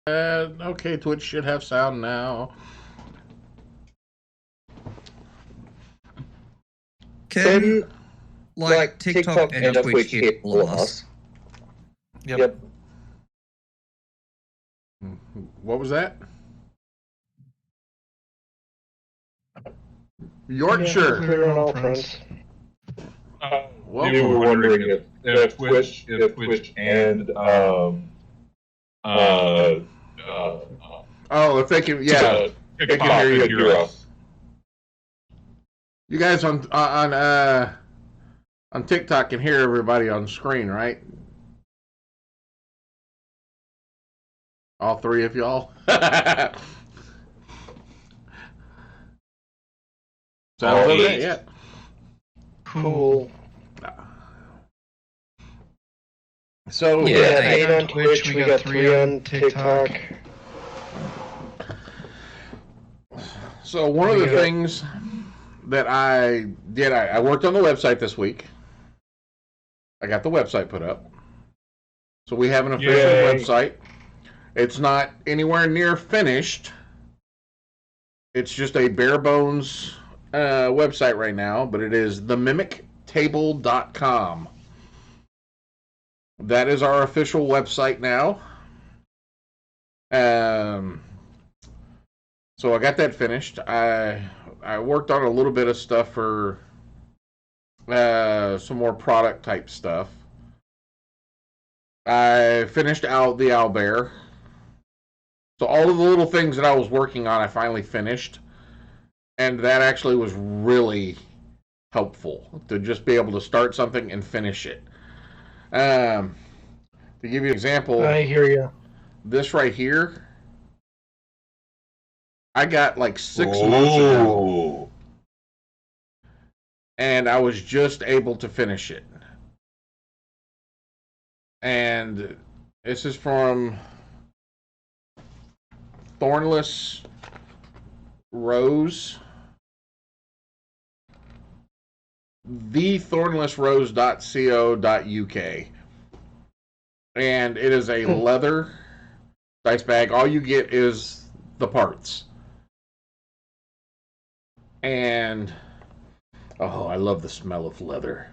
Okay, Twitch should have sound now. Can like TikTok and Twitch hit all of us? Yep. What was that? Yorkshire. Yeah, clear on all fronts. We were wondering if Twitch and if they can, yeah, they can hear us. You guys on TikTok can hear everybody on screen, right? All three of y'all. Sounds okay, yeah. Cool. So We got 8 on Twitch, we got 3 on TikTok. So one of the things that I did, I worked on the website this week. I got the website put up. So we have an official website. It's not anywhere near finished. It's just a bare bones website right now, but it is themimictable.com. That is our official website now. So I got that finished. I worked on a little bit of stuff for some more product type stuff. I finished out the owlbear. So all of the little things that I was working on, I finally finished. And that actually was really helpful to just be able to start something and finish it. To give you an example, I hear you. This right here, I got like 6 months ago, and I was just able to finish it. And this is from Thornless Rose. thethornlessrose.co.uk. And it is a leather dice bag. All you get is the parts. And I love the smell of leather.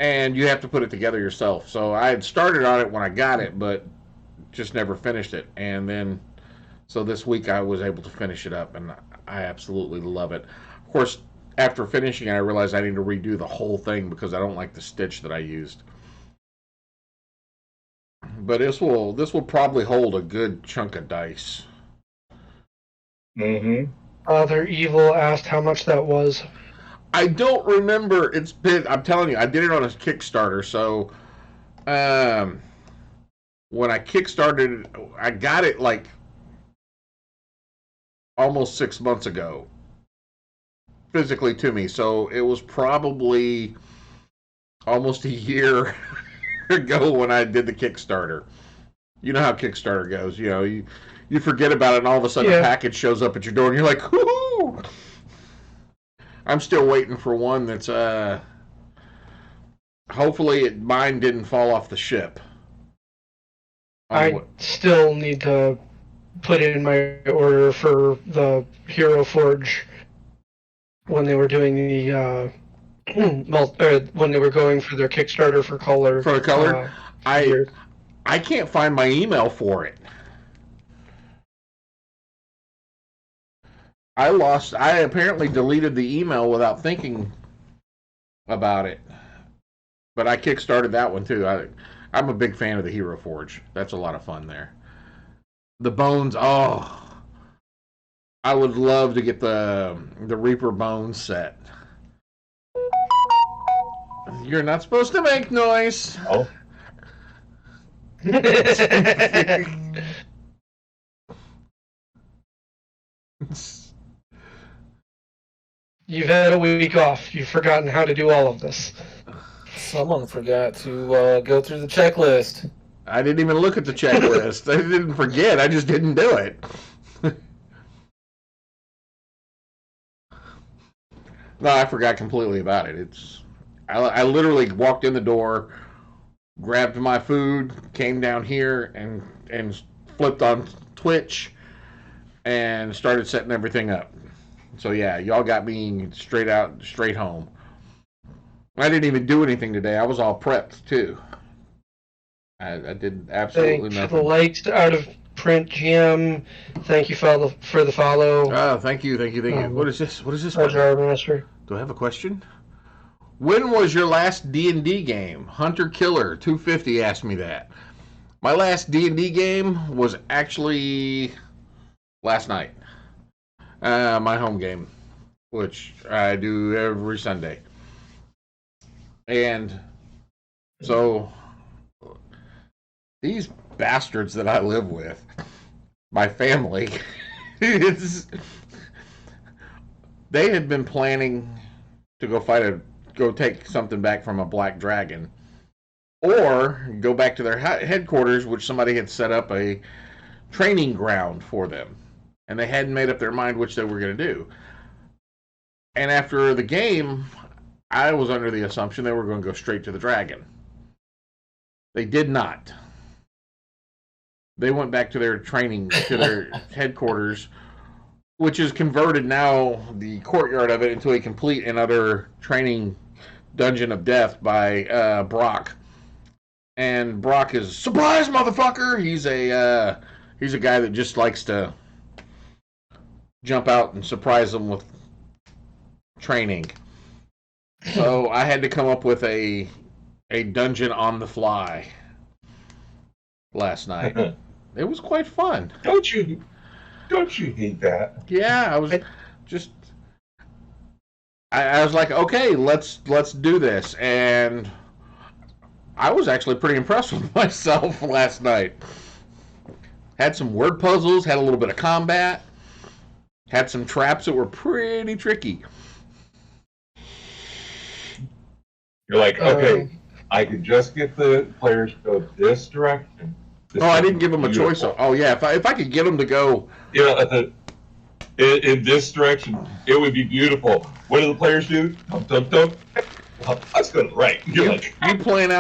And you have to put it together yourself. So I had started on it when I got it, but just never finished it. And then, so this week I was able to finish it up, and I absolutely love it. Of course, after finishing it, I realized I need to redo the whole thing because I don't like the stitch that I used. But this will probably hold a good chunk of dice. Mm-hmm. Father Evil asked how much that was. I don't remember. It's been, I'm telling you, I did it on a Kickstarter. So, when I kickstarted, I got it like almost 6 months ago, physically to me. So it was probably almost a year ago when I did the Kickstarter. You know how Kickstarter goes. You know, you forget about it, and all of a sudden a package shows up at your door, and you're like, whoo! I'm still waiting for one that's hopefully mine didn't fall off the ship. I still need to put in my order for the Hero Forge when they were doing the when they were going for their Kickstarter for color. For the color, I can't find my email for it. I apparently deleted the email without thinking about it. But I kickstarted that one too. I'm a big fan of the Hero Forge. That's a lot of fun there. The bones, I would love to get the Reaper Bones set. You're not supposed to make noise. Oh. You've had a week off. You've forgotten how to do all of this. Someone forgot to go through the checklist. I didn't even look at the checklist. I didn't forget. I just didn't do it. No, I forgot completely about it. I literally walked in the door, grabbed my food, came down here, and flipped on Twitch and started setting everything up. So yeah, y'all got me straight home. I didn't even do anything today. I was all prepped too. I did absolutely Thanks nothing. for the likes out of print, GM. Thank you for the follow. Oh, thank you. What is this? What is this? Jar Master. Do I have a question? When was your last D&D game? Hunter Killer 250 asked me that. My last D&D game was actually last night. My home game, which I do every Sunday. And so these bastards that I live with, my family, they had been planning to go take something back from a black dragon, or go back to their headquarters, which somebody had set up a training ground for them, and they hadn't made up their mind which they were going to do. And after the game, I was under the assumption they were going to go straight to the dragon. They did not. They went back to their training, to their headquarters, which is converted now, the courtyard of it, into a complete and utter training dungeon of death by Brock. And Brock is, surprise, motherfucker! He's a guy that just likes to jump out and surprise them with training. So I had to come up with a dungeon on the fly last night. It was quite fun. Don't you hate that? Yeah, I was just. I was like, okay, let's do this, and I was actually pretty impressed with myself last night. Had some word puzzles, had a little bit of combat, had some traps that were pretty tricky. You're like, okay, I could just get the players to go this direction. I didn't give them a choice. Oh yeah, if I could get them to go, in this direction, it would be beautiful. What do the players do? Dum dum dum. Let's go to the right. You plan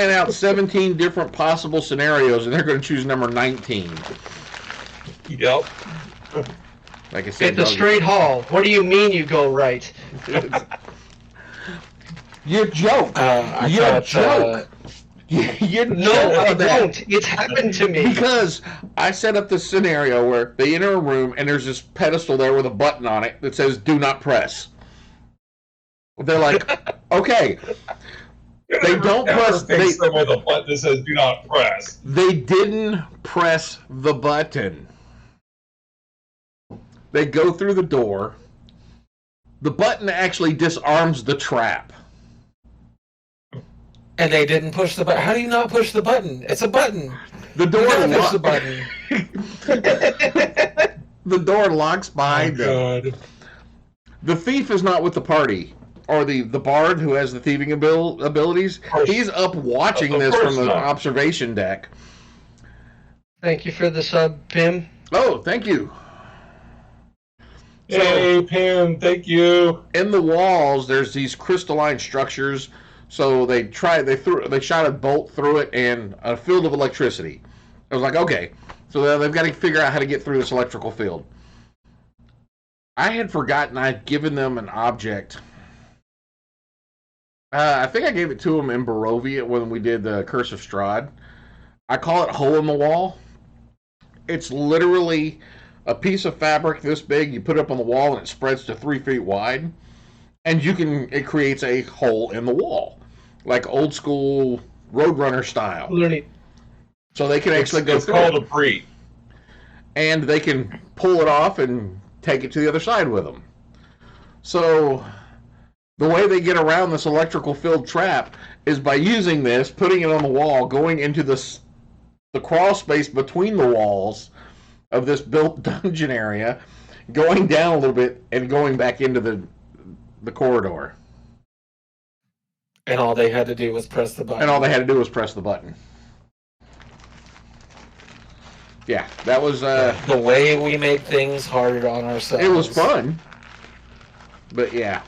out 17 different possible scenarios, and they're going to choose number 19. Yep. Like I said, Hit the straight hall. What do you mean you go right? You joke. You joke. No, I don't. It's happened to me. Because I set up this scenario where they enter a room and there's this pedestal there with a button on it that says "Do not press." They're like, okay. They don't press. Somewhere the button that says "Do not press." They didn't press the button. They go through the door. The button actually disarms the trap. And they didn't push the button. How do you not push the button? It's a button. The door push the button. The door locks behind them. God. The thief is not with the party, or the bard who has the thieving abilities. He's up watching this from the observation deck. Thank you for the sub, Pim. Oh, thank you. Hey, Pim, thank you. In the walls, there's these crystalline structures. So they shot a bolt through it and a field of electricity. I was like, okay, so they've got to figure out how to get through this electrical field. I had forgotten I'd given them an object. I think I gave it to them in Barovia when we did the Curse of Strahd. I call it Hole in the Wall. It's literally a piece of fabric this big. You put it up on the wall and it spreads to 3 feet wide. And it creates a hole in the wall. Like old school Roadrunner style. So they can actually go through it. It's called a breed. And they can pull it off and take it to the other side with them. So the way they get around this electrical filled trap is by using this, putting it on the wall, going into the crawl space between the walls of this built dungeon area, going down a little bit, and going back into the corridor. And all they had to do was press the button. Yeah, that was... the way we make things harder on ourselves. It was fun. But yeah.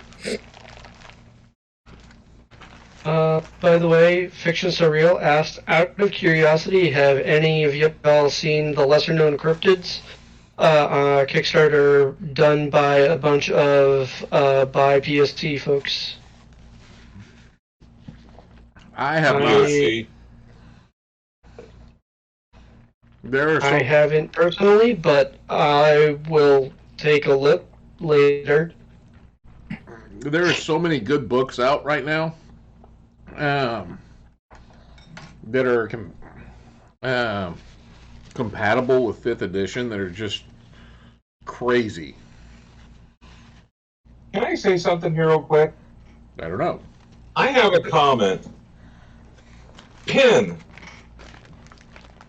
By the way, Fiction Surreal asked, out of curiosity, have any of y'all seen the lesser known cryptids? Kickstarter done by a bunch of by PST folks. I have Let's not. see. I haven't personally, but I will take a look later. There are so many good books out right now that are compatible with 5th edition that are just crazy. Can I say something here real quick? I don't know. I have a comment. Pin,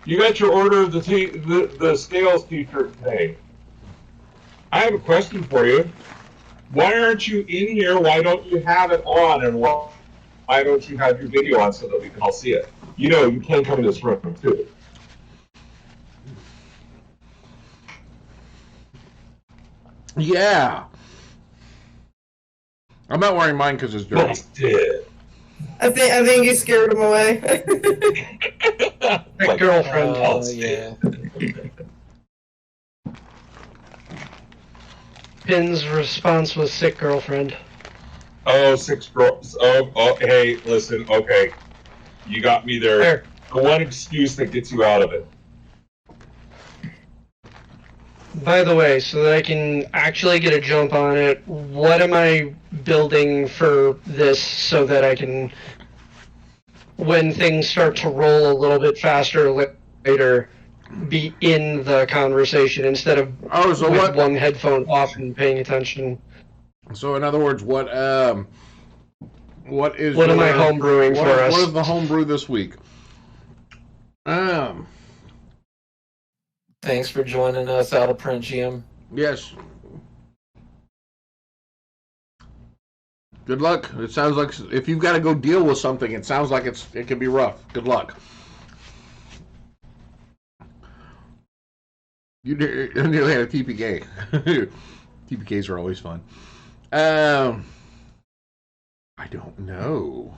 you got your order of the scales t-shirt today. I have a question for you. Why aren't you in here? Why don't you have it on? And why don't you have your video on so that we can all see it? You know, you can't come in this room too. Yeah. I'm not wearing mine because it's dirty. Busted. I think you scared him away. My girlfriend. Yeah. Pin's response was sick girlfriend. Oh, 6 girls. Oh, hey, listen, okay. You got me there. There. The one excuse that gets you out of it. By the way, so that I can actually get a jump on it, what am I building for this so that I can, when things start to roll a little bit faster later, be in the conversation instead of with one headphone off and paying attention? So, in other words, what am I homebrewing for us? What is the homebrew this week? Thanks for joining us out of print, GM. Yes. Good luck. It sounds like if you've got to go deal with something, it sounds like it can be rough. Good luck. You nearly had a TPK. TPKs are always fun. I don't know.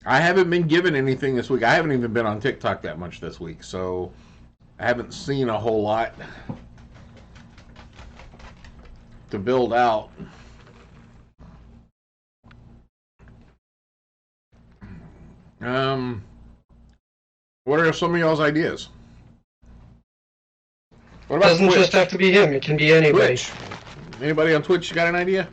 I haven't been given anything this week. I haven't even been on TikTok that much this week, so I haven't seen a whole lot to build out. What are some of y'all's ideas? What about Doesn't Twitch? just have to be him, it can be anybody. Twitch. Anybody on Twitch got an idea?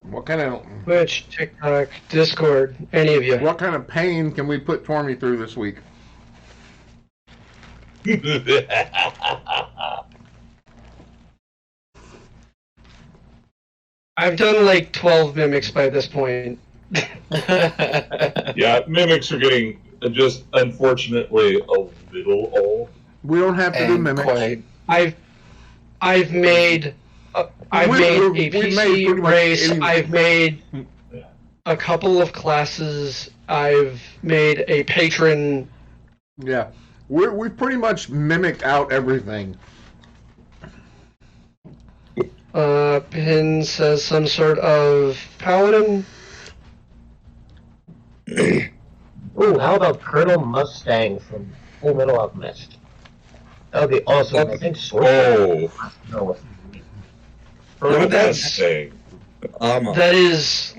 What kind of Twitch, TikTok, Discord, any of you. what kind of pain can we put Tormy through this week? Yeah, I've done like 12 mimics by this point. mimics are getting just unfortunately a little old. We don't have to do mimics. Quite. I've made a PC race. I've made a couple of classes. I've made a patron. Yeah, we've pretty much mimicked out everything. Pin says some sort of paladin. Ooh, how about Colonel Mustang from Full Metal Alchemist? That would be awesome. I think Oh, That is.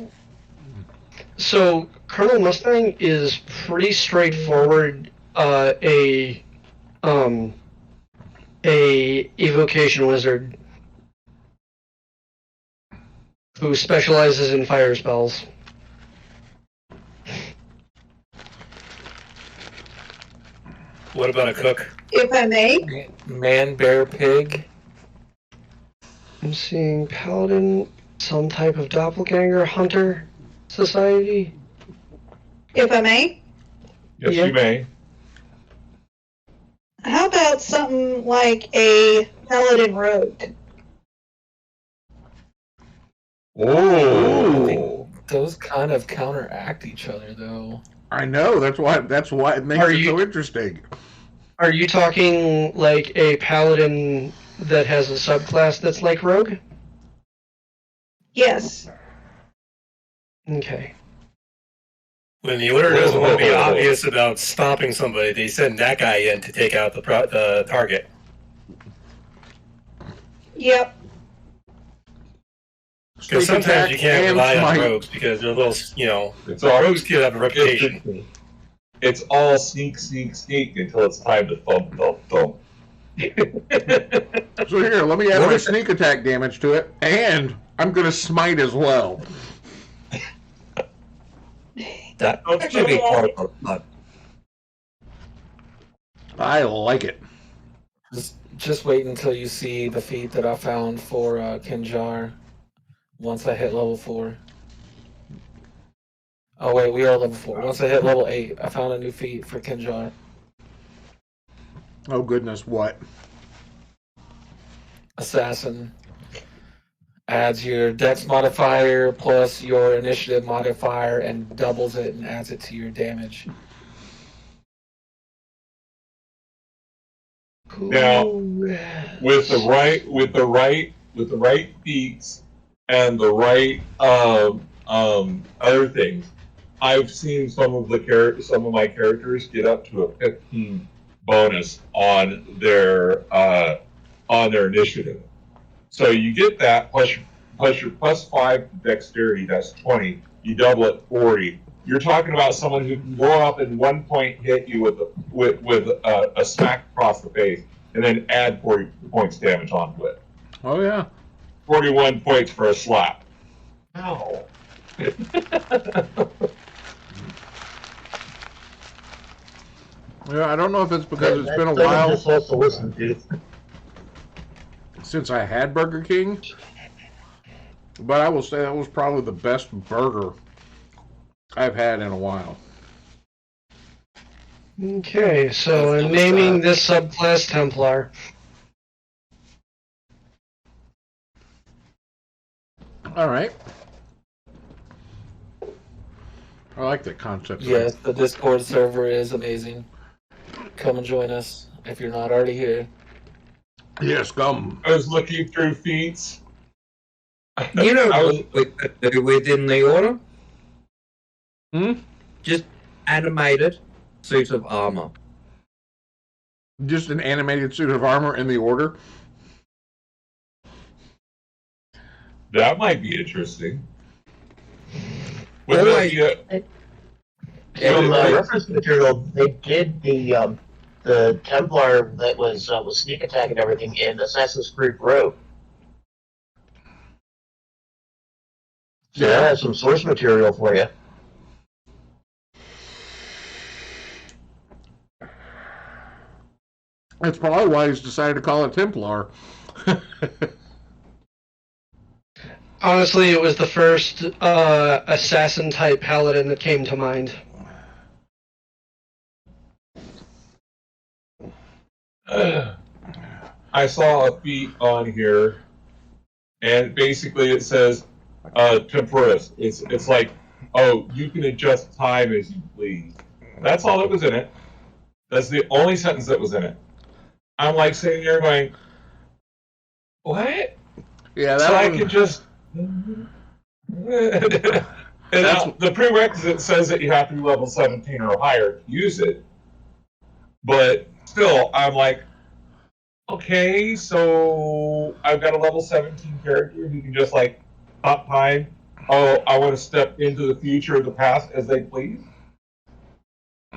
So Colonel Mustang is pretty straightforward. A evocation wizard who specializes in fire spells. What about a cook? If I may. Man, bear, pig. I'm seeing paladin, some type of doppelganger hunter society. If I may. yes, Yeah. you may. How about something like a paladin rogue? Oh, Those kind of counteract each other, though. I know. That's why it makes it so interesting. Are you talking like a paladin that has a subclass that's like rogue? Yes. Okay. When the order doesn't want to be obvious about stopping somebody, they send that guy in to take out the target. Yep. Because sometimes you can't rely on rogues because they're a little, rogues could have a reputation. It's all sneak until it's time to thump. So here, let me add my sneak attack damage to it, and I'm going to smite as well. That should be part of that. I like it. Just wait until you see the feat that I found for Kinjar once I hit level 4. Oh wait, we are level 4. Once I hit level 8, I found a new feat for Kinjar. Oh goodness, what? Assassin. Adds your dex modifier plus your initiative modifier and doubles it and adds it to your damage. Now, with the right feats and the right other things, I've seen some of my characters get up to a 15 bonus on their initiative. So you get that plus your +5 dexterity, that's 20. You double it, 40. You're talking about someone who can go up and 1 point hit you with a smack across the face, and then add 40 points damage onto it. Oh yeah. 41 points for a slap. Ow. Yeah, I don't know if it's because it's been a That's while just has to listen to. since I had Burger King, but I will say that was probably the best burger I've had in a while. Okay, so I'm naming this subclass Templar. All right. I like that concept. Yes, the Discord server is amazing. Come and join us if you're not already here. Yes, come. I was looking through feats. You know what we could do within the order? Just animated suit of armor. Just an animated suit of armor in the order. That might be interesting. In reference material, they did the Templar that was sneak attack and everything in Assassin's Creed Rogue. So that has some source material for you. That's probably why he's decided to call it Templar. Honestly, it was the first assassin-type paladin that came to mind. I saw a feat on here, and basically it says temporis. It's like, oh, you can adjust time as you please. That's all that was in it. That's the only sentence that was in it. I'm like sitting there going, what? Yeah, so I could just. And now, the prerequisite says that you have to be level 17 or higher to use it. But still, I'm like, okay, so I've got a level 17 character who can just like stop time. Oh, I want to step into the future or the past as they please.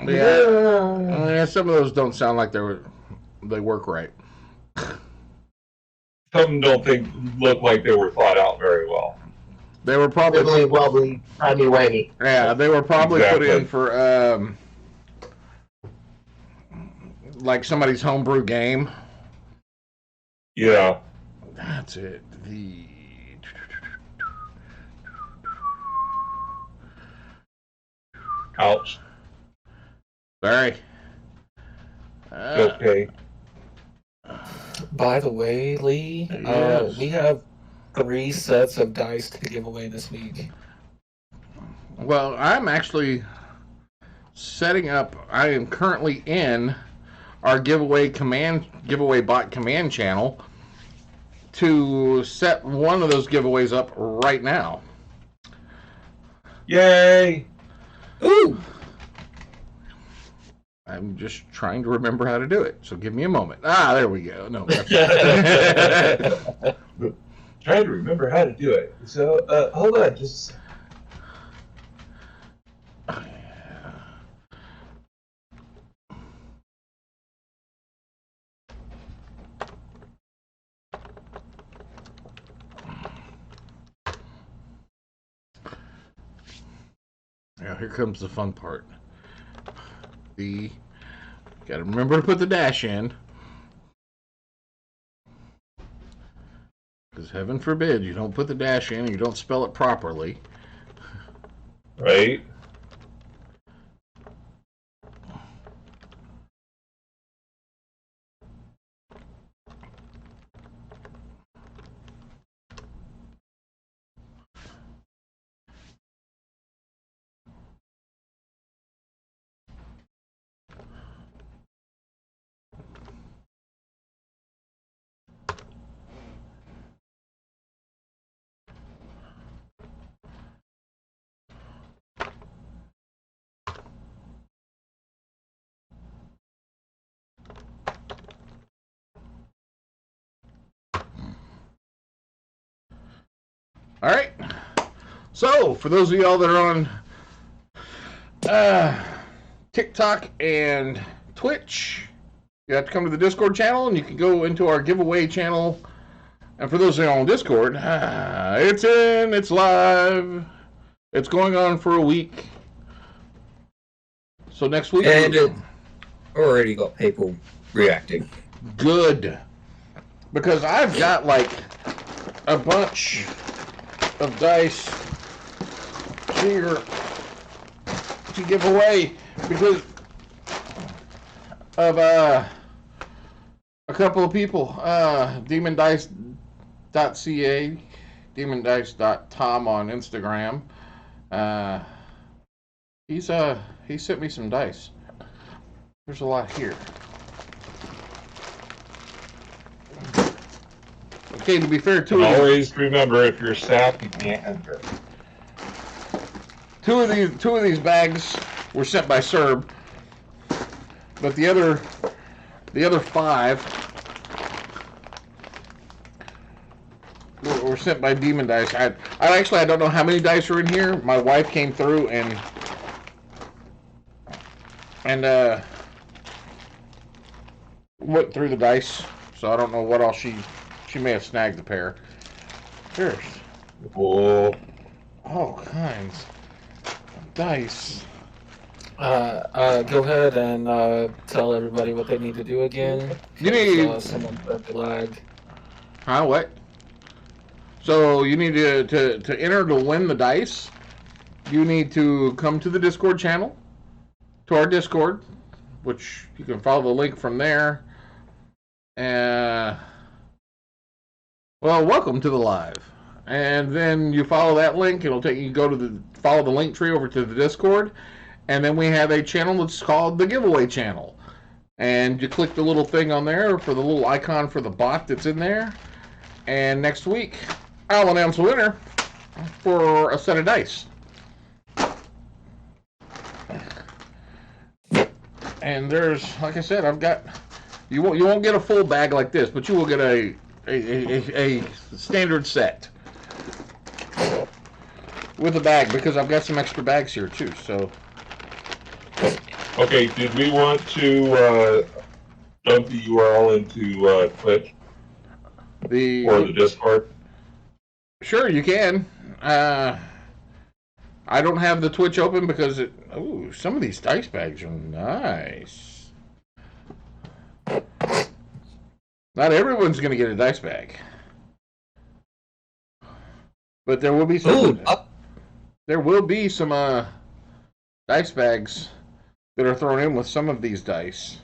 Yeah, some of those don't sound like they work right. Some don't look like they were thought out very well. They were probably wobbly, timey-wimey. Yeah, they were probably put in for like somebody's homebrew game. Yeah. That's it. Ouch. Sorry. Okay. By the way, Lee, yes. We have 3 sets of dice to give away this week. Well, I'm actually setting up. I am currently in our giveaway bot command channel to set one of those giveaways up right now. Yay! Ooh! I'm just trying to remember how to do it, so give me a moment. There we go. No. Trying to remember how to do it. So, hold on, just. Now here comes the fun part. Gotta remember to put the dash in. Because heaven forbid you don't put the dash in and you don't spell it properly. Right? All right. So, for those of y'all that are on TikTok and Twitch, you have to come to the Discord channel, and you can go into our giveaway channel. And for those of y'all on Discord, it's in, it's live, it's going on for a week. So next week, And it already got people reacting. Good, because I've got like a bunch of dice here to give away because of a couple of people. DemonDice.ca, DemonDice.tom on Instagram. He sent me some dice. There's a lot here. Okay, to be fair, always remember, if you're staffed, you can't enter. Two of these bags were sent by Serb, but the other 5 were sent by Demon Dice. I don't know how many dice are in here. My wife came through and went through the dice, so I don't know what else she may have snagged a pair. There's all kinds of dice. Go ahead and tell everybody what they need to do again. You need someone flagged. Huh? What? So you need to enter to win the dice. You need to come to the Discord channel, to our Discord, which you can follow the link from there. Well, welcome to the live. And then you follow that link. It'll take you follow the link tree over to the Discord. And then we have a channel that's called the Giveaway Channel. And you click the little thing on there for the little icon for the bot that's in there. And next week, I'll announce a winner for a set of dice. And there's, like I said, I've got, you won't get a full bag like this, but you will get a standard set with a bag, because I've got some extra bags here too. So okay, did we want to dump the URL into Twitch or the Discord? Sure, you can. I don't have the Twitch open because some of these dice bags are nice. Not everyone's going to get a dice bag, but there will be some. There will be some dice bags that are thrown in with some of these dice.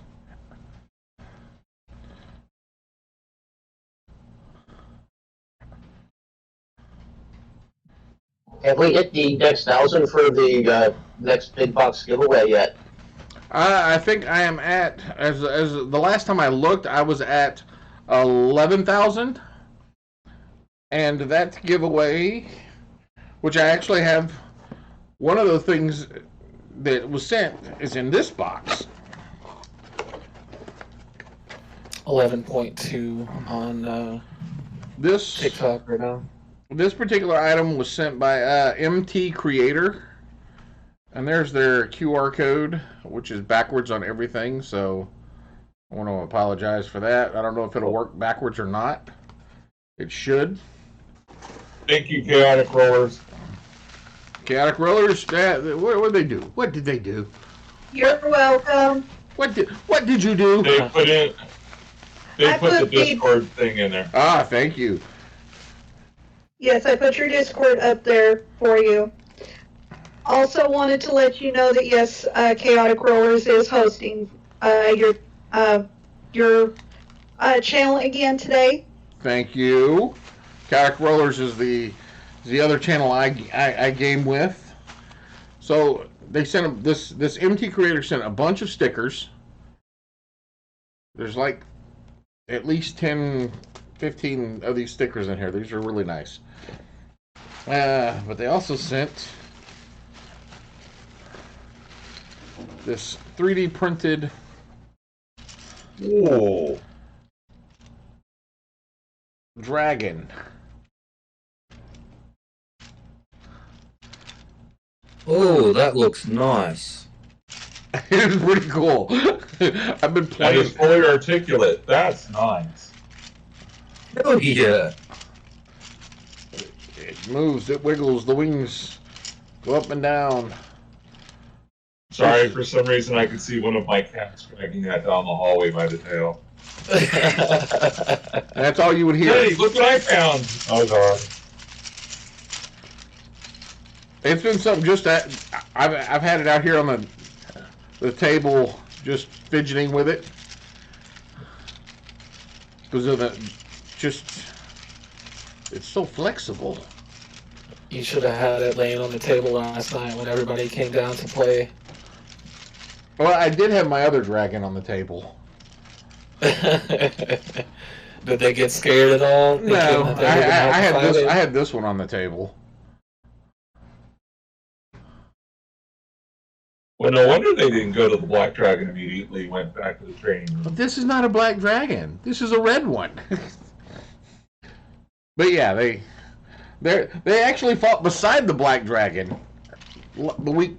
Have we hit the next 1,000 for the next big box giveaway yet? I think I am at, as the last time I looked, I was at 11,000. And that giveaway, which I actually have, one of the things that was sent is in this box. 11.2 on This TikTok right now. This particular item was sent by MT Creator, and there's their QR code, which is backwards on everything, so I want to apologize for that. I don't know if it'll work backwards or not. It should. Thank you, Chaotic Rollers. Chaotic Rollers, what did they do? What did they do? You're welcome. What did you do? They put the Discord thing in there. Ah, thank you. Yes, I put your Discord up there for you. Also wanted to let you know that yes, Chaotic Rollers is hosting your channel again today. Thank you. Chaotic Rollers is the other channel I game with. So they sent this MT Creator sent a bunch of stickers. There's like at least 10, 15 of these stickers in here. These are really nice. But they also sent this 3D printed dragon. Oh, that looks nice. It's pretty cool. I've been That playing. is fully articulate. That's nice. Oh yeah. It moves, it wiggles, the wings go up and down. Sorry, for some reason I could see one of my cats dragging that down the hallway by the tail. That's all you would hear. Hey, look what I found! Oh god. It's been something just that I've had it out here on the table, just fidgeting with it because of it's so flexible. You should have had it laying on the table last night when everybody came down to play. Well, I did have my other dragon on the table. Did they get scared at all? No, I had this one on the table. Well, no wonder they didn't go to the Black Dragon immediately, went back to the training room. But this is not a black dragon. This is a red one. But yeah, they actually fought beside the black dragon the week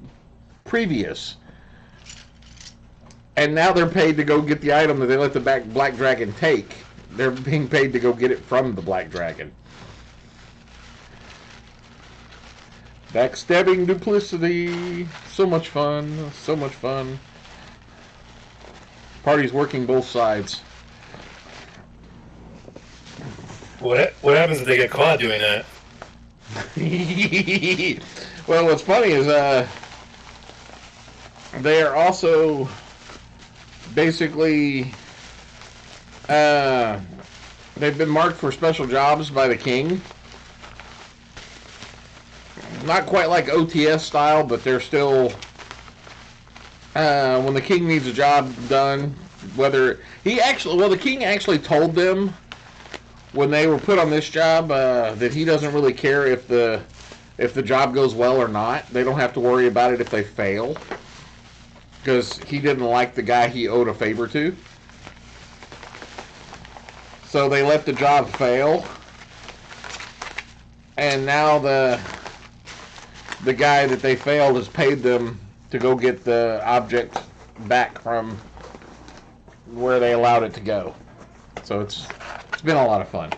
previous, and now they're paid to go get the item that they let the black dragon take. They're being paid to go get it from the black dragon. Backstabbing duplicity. So much fun. So much fun. Party's working both sides. What happens if they get caught doing that? Well, what's funny is they are also basically they've been marked for special jobs by the king. Not quite like OTS style, but they're still when the king needs a job done, the king actually told them when they were put on this job that he doesn't really care if the job goes well or not. They don't have to worry about it if they fail, because he didn't like the guy he owed a favor to. So they let the job fail, and now the guy that they failed has paid them to go get the object back from where they allowed it to go. So it's been a lot of fun.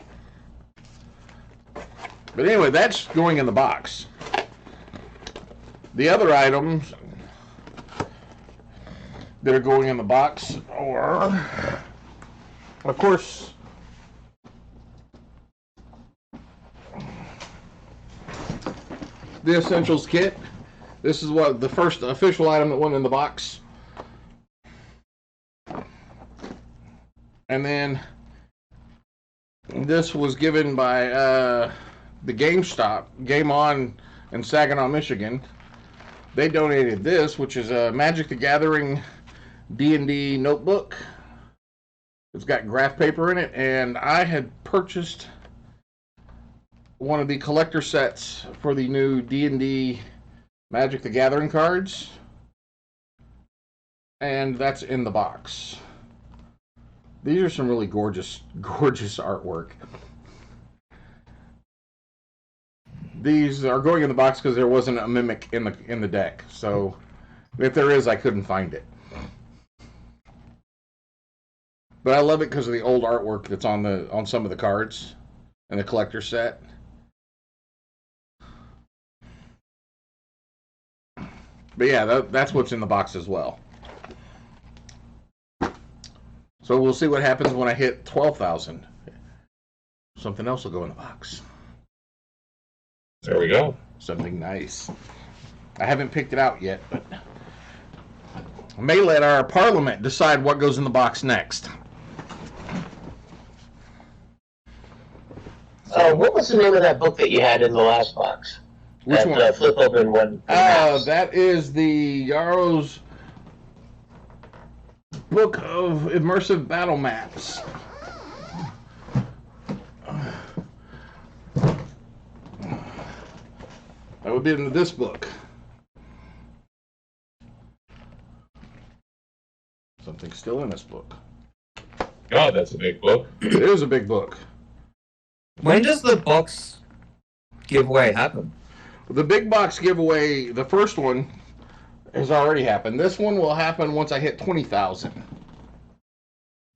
But anyway, that's going in the box. The other items that are going in the box are, of course, the Essentials Kit. This is what the first official item that went in the box. And then this was given by the GameStop, Game On in Saginaw, Michigan. They donated this, which is a Magic the Gathering D&D notebook. It's got graph paper in it, and I had purchased one of the collector sets for the new D&D Magic the Gathering cards, and that's in the box. These are some really gorgeous artwork. These are going in the box because there wasn't a mimic in the deck, so if there is, I couldn't find it. But I love it because of the old artwork that's on some of the cards in the collector set. But yeah, that's what's in the box as well. So we'll see what happens when I hit 12,000. Something else will go in the box. There we go. Something nice. I haven't picked it out yet, but I may let our Parliament decide what goes in the box next. What was the name of that book that you had in the last box? Which that, one? Flip open one. That is the Yarrow's Book of Immersive Battle Maps. That would be in this book. Something's still in this book. God, that's a big book. It is a big book. When does the box giveaway happen? The big box giveaway, the first one, has already happened. This one will happen once I hit 20,000.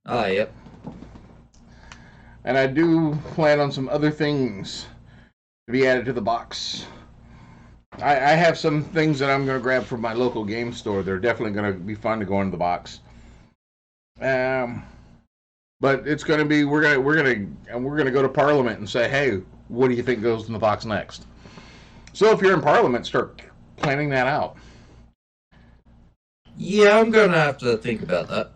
Ah, yep. And I do plan on some other things to be added to the box. I have some things that I'm going to grab from my local game store. They're definitely going to be fun to go into the box. But it's going to be we're going to go to Parliament and say, hey, what do you think goes in the box next? So if you're in Parliament, start planning that out. Yeah, I'm gonna have to think about that.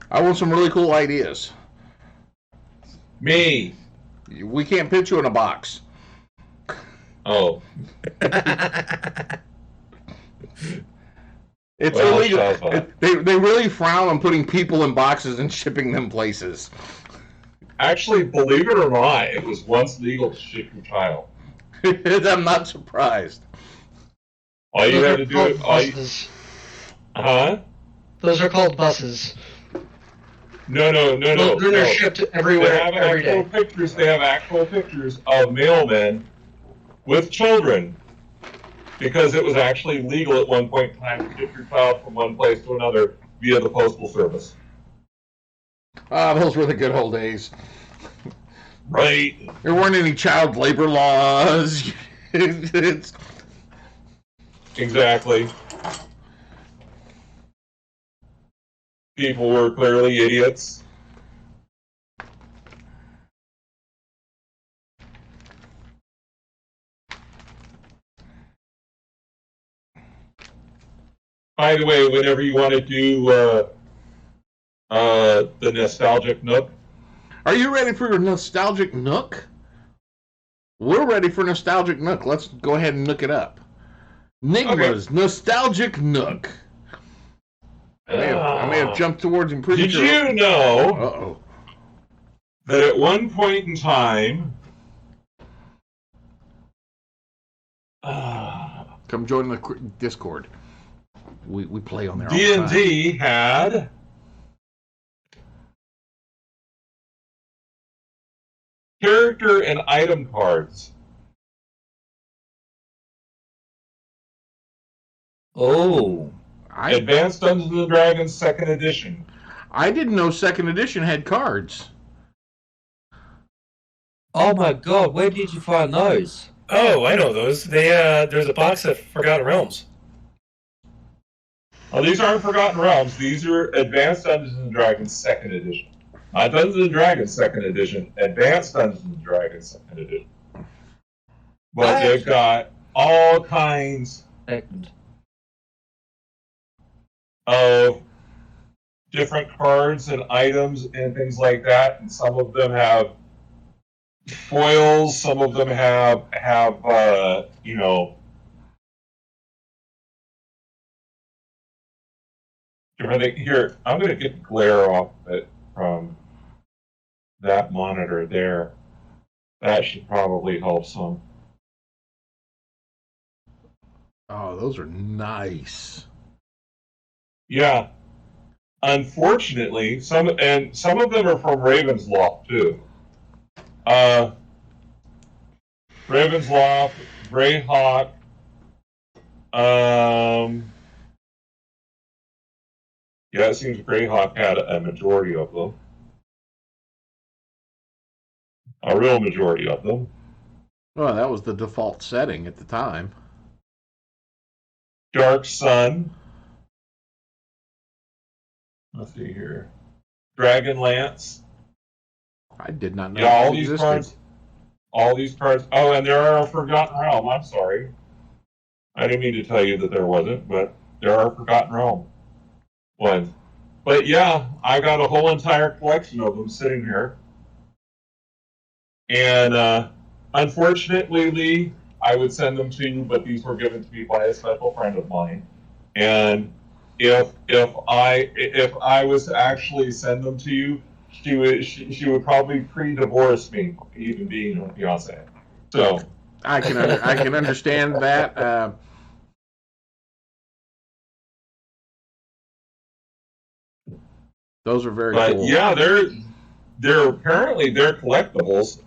I want some really cool ideas. Me. We can't put you in a box. Oh. It's Well, illegal. They really frown on putting people in boxes and shipping them places. Actually, believe it or not, it was once legal to ship your child. I'm not surprised. All you Those had are to do called it. buses. Huh? Those are called buses. No. They're shipped everywhere They have every actual day. pictures. They have actual pictures of mailmen with children, because it was actually legal at one point in time to ship your child from one place to another via the postal service. Ah, those were the good old days. Right. There weren't any child labor laws. It's Exactly. People were clearly idiots. By the way, whenever you want to do the nostalgic nook, Are you ready for your nostalgic nook? We're ready for nostalgic nook. Let's go ahead and nook it up. Nigma's nostalgic nook. I may have jumped towards him pretty did sure. you know Uh-oh. that at one point in time, Come join the Discord. We play on there all the time. D&D had character and item cards. Oh. Advanced Dungeons and Dragons 2nd Edition. I didn't know 2nd edition had cards. Oh my god, where did you find those? Oh, I know those. There's a box of Forgotten Realms. Well, these aren't Forgotten Realms. These are Advanced Dungeons and Dragons 2nd Edition. Not Dungeons and Dragons 2nd Edition. Advanced Dungeons and Dragons 2nd Edition. But they've got all kinds of different cards and items and things like that. And some of them have foils. Some of them have you know, Here, I'm going to get the glare off it from that monitor there. That should probably help some. Oh, those are nice. Yeah. Unfortunately, some of them are from Raven's Loft too. Raven's Loft, Greyhawk. Yeah, it seems Greyhawk had a majority of them. A real majority of them. Well, that was the default setting at the time. Dark Sun. Let's see here. Dragonlance. I did not know Yeah, all these these existed. cards. All these cards. Oh, and there are a Forgotten Realm. I'm sorry. I didn't mean to tell you that there wasn't, but there are Forgotten Realm ones. But yeah, I got a whole entire collection of them sitting here. And unfortunately, Lee, I would send them to you, but these were given to me by a special friend of mine. And if I was to actually send them to you, she would probably pre-divorce me, even being her fiance. So I can understand that. Those are very cool. Yeah, they're apparently they're collectibles.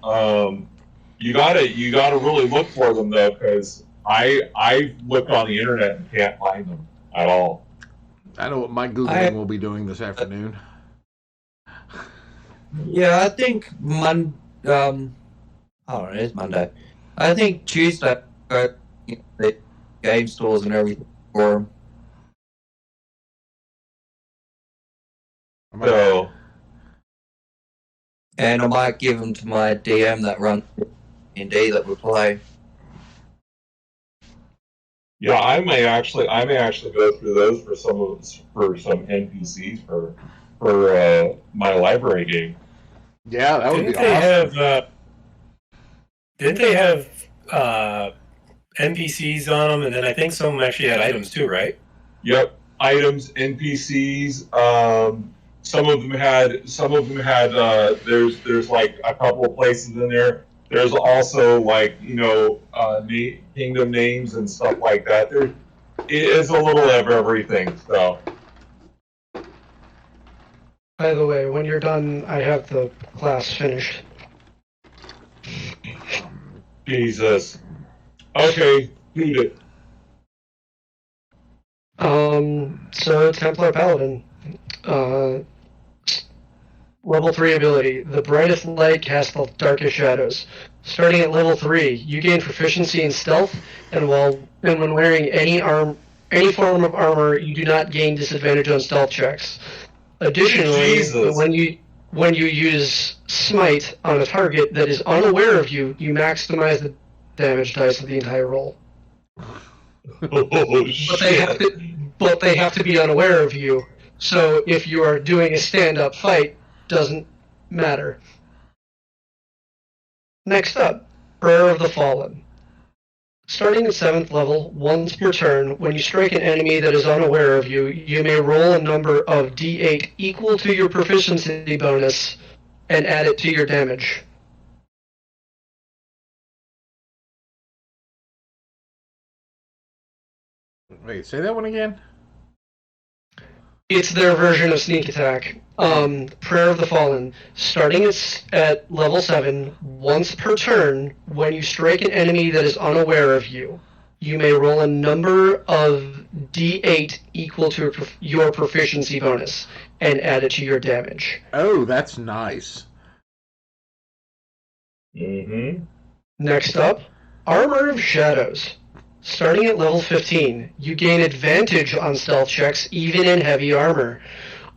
You gotta really look for them though, because I looked on the internet and can't find them at all. I know what my Googling will be doing this afternoon. Yeah, I think it's Monday. I think Tuesday, the game stores and everything for them. So, and I might give them to my DM that runs D&D that we play. yeah, I may actually go through those for some NPCs for my library game. Yeah, that would be awesome. Didn't they have NPCs on them, and then I think some of them actually had items too, right? Yep, items, NPCs. Some of them had. There's like a couple of places in there. There's also like kingdom names and stuff like that. There is a little of everything. So. By the way, when you're done, I have the class finished. Jesus. Okay, read it. So Templar Paladin. Level 3 ability. The brightest light casts the darkest shadows. Starting at level 3, you gain proficiency in stealth, and when wearing any form of armor, you do not gain disadvantage on stealth checks. Additionally, when you use Smite on a target that is unaware of you, you maximize the damage dice of the entire roll. Oh, But they have to be unaware of you. So if you are doing a stand-up fight, doesn't matter. Next up, Prayer of the Fallen. Starting at 7th level, once per turn, when you strike an enemy that is unaware of you, you may roll a number of d8 equal to your proficiency bonus and add it to your damage. Wait, say that one again? It's their version of sneak attack. Prayer of the Fallen. Starting at level 7, once per turn, when you strike an enemy that is unaware of you, you may roll a number of d8 equal to your proficiency bonus and add it to your damage. Oh, that's nice. Mm-hmm. Next up, Armor of Shadows. Starting at level 15, you gain advantage on stealth checks even in heavy armor.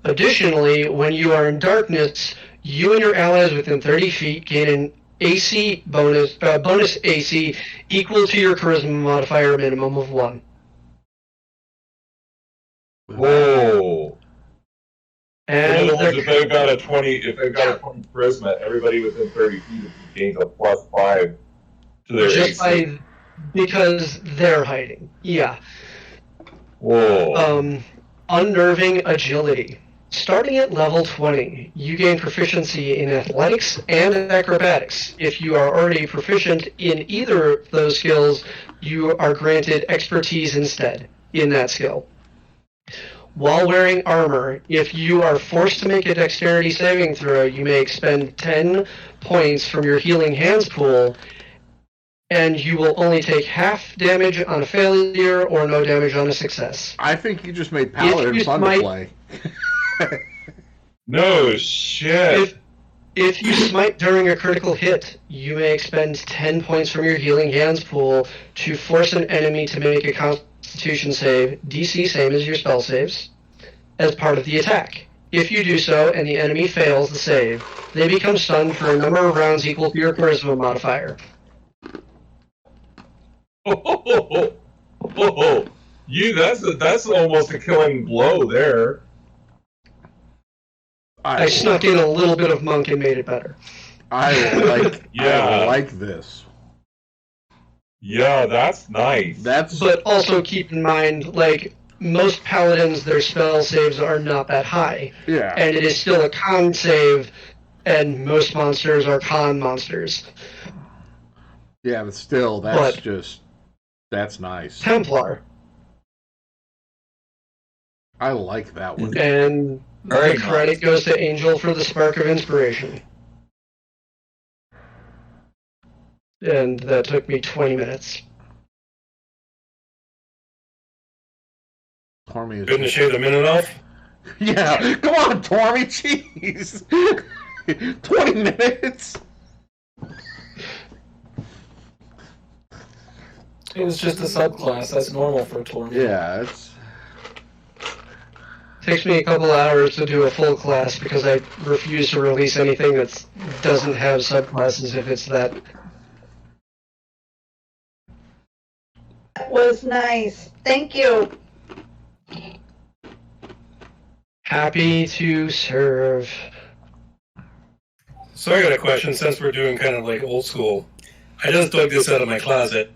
Additionally, when you are in darkness, you and your allies within 30 feet gain an AC bonus AC equal to your charisma modifier minimum of 1. Whoa. And in other words, if they've got a 20 charisma, everybody within 30 feet gains a +5 to their AC. Because they're hiding. Yeah. Whoa. Unnerving Agility. Starting at level 20, you gain proficiency in athletics and acrobatics. If you are already proficient in either of those skills, you are granted expertise instead in that skill. While wearing armor, if you are forced to make a dexterity saving throw, you may expend 10 points from your healing hands pool, and you will only take half damage on a failure or no damage on a success. I think you just made Paladin fun to play. No shit. If you smite during a critical hit, you may expend 10 points from your healing hands pool to force an enemy to make a Constitution save, DC same as your spell saves, as part of the attack. If you do so and the enemy fails the save, they become stunned for a number of rounds equal to your Charisma modifier. That's almost a killing blow there. I snuck in a little bit of monk and made it better. I like this. Yeah, that's nice. But also keep in mind, like, most paladins, their spell saves are not that high. Yeah. And it is still a con save, and most monsters are con monsters. Yeah, but still, that's nice. Templar. I like that one. And the credit goes to Angel for the Spark of Inspiration. And that took me 20 minutes. Tormy is Couldn't have shaved a minute off? Yeah, come on, Tormy, jeez. 20 minutes. It was just a subclass. That's normal for Tormy. Yeah, Takes me a couple hours to do a full class because I refuse to release anything that doesn't have subclasses if it's that. That was nice. Thank you. Happy to serve. So I got a question since we're doing kind of like old school. I just dug this out of my closet.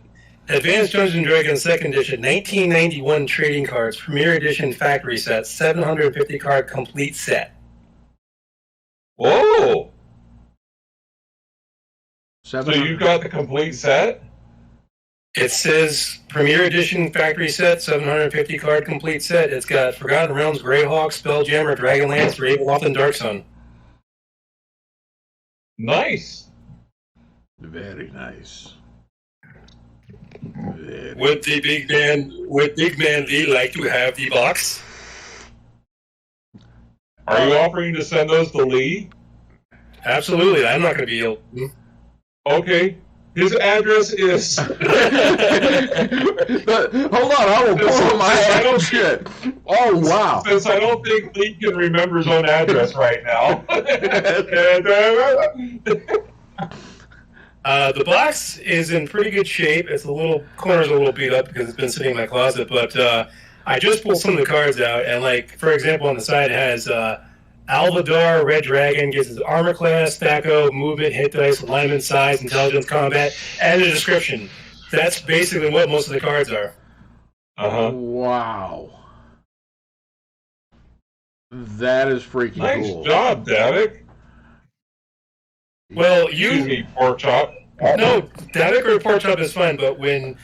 Advanced Dungeons & Dragons 2nd Edition, 1991 trading cards, Premier Edition factory set, 750 card complete set. Whoa! So 700. you got the complete set? It says Premier Edition factory set, 750 card complete set. It's got Forgotten Realms, Greyhawk, Spelljammer, Dragonlance, Ravenloft, and Darksun. Nice. Very nice. Would Big Man Lee like to have the box? Are you offering to send those to Lee? Absolutely. I'm not going to be able. Okay. His address is. Hold on, I will pull up my own shit. Oh, wow. Since I don't think Lee can remember his own address right now. The box is in pretty good shape. It's corner's a little beat up because it's been sitting in my closet, but I just pulled some of the cards out, and like, for example, on the side it has Alvadar, Red Dragon, gives his armor class, Thaco, movement, hit dice, alignment, size, intelligence, combat, and a description. That's basically what most of the cards are. Uh-huh. Wow. That is freaking cool. Nice job, Davik. Well, Excuse me, pork chop. No, Davik or pork chop is fine, but when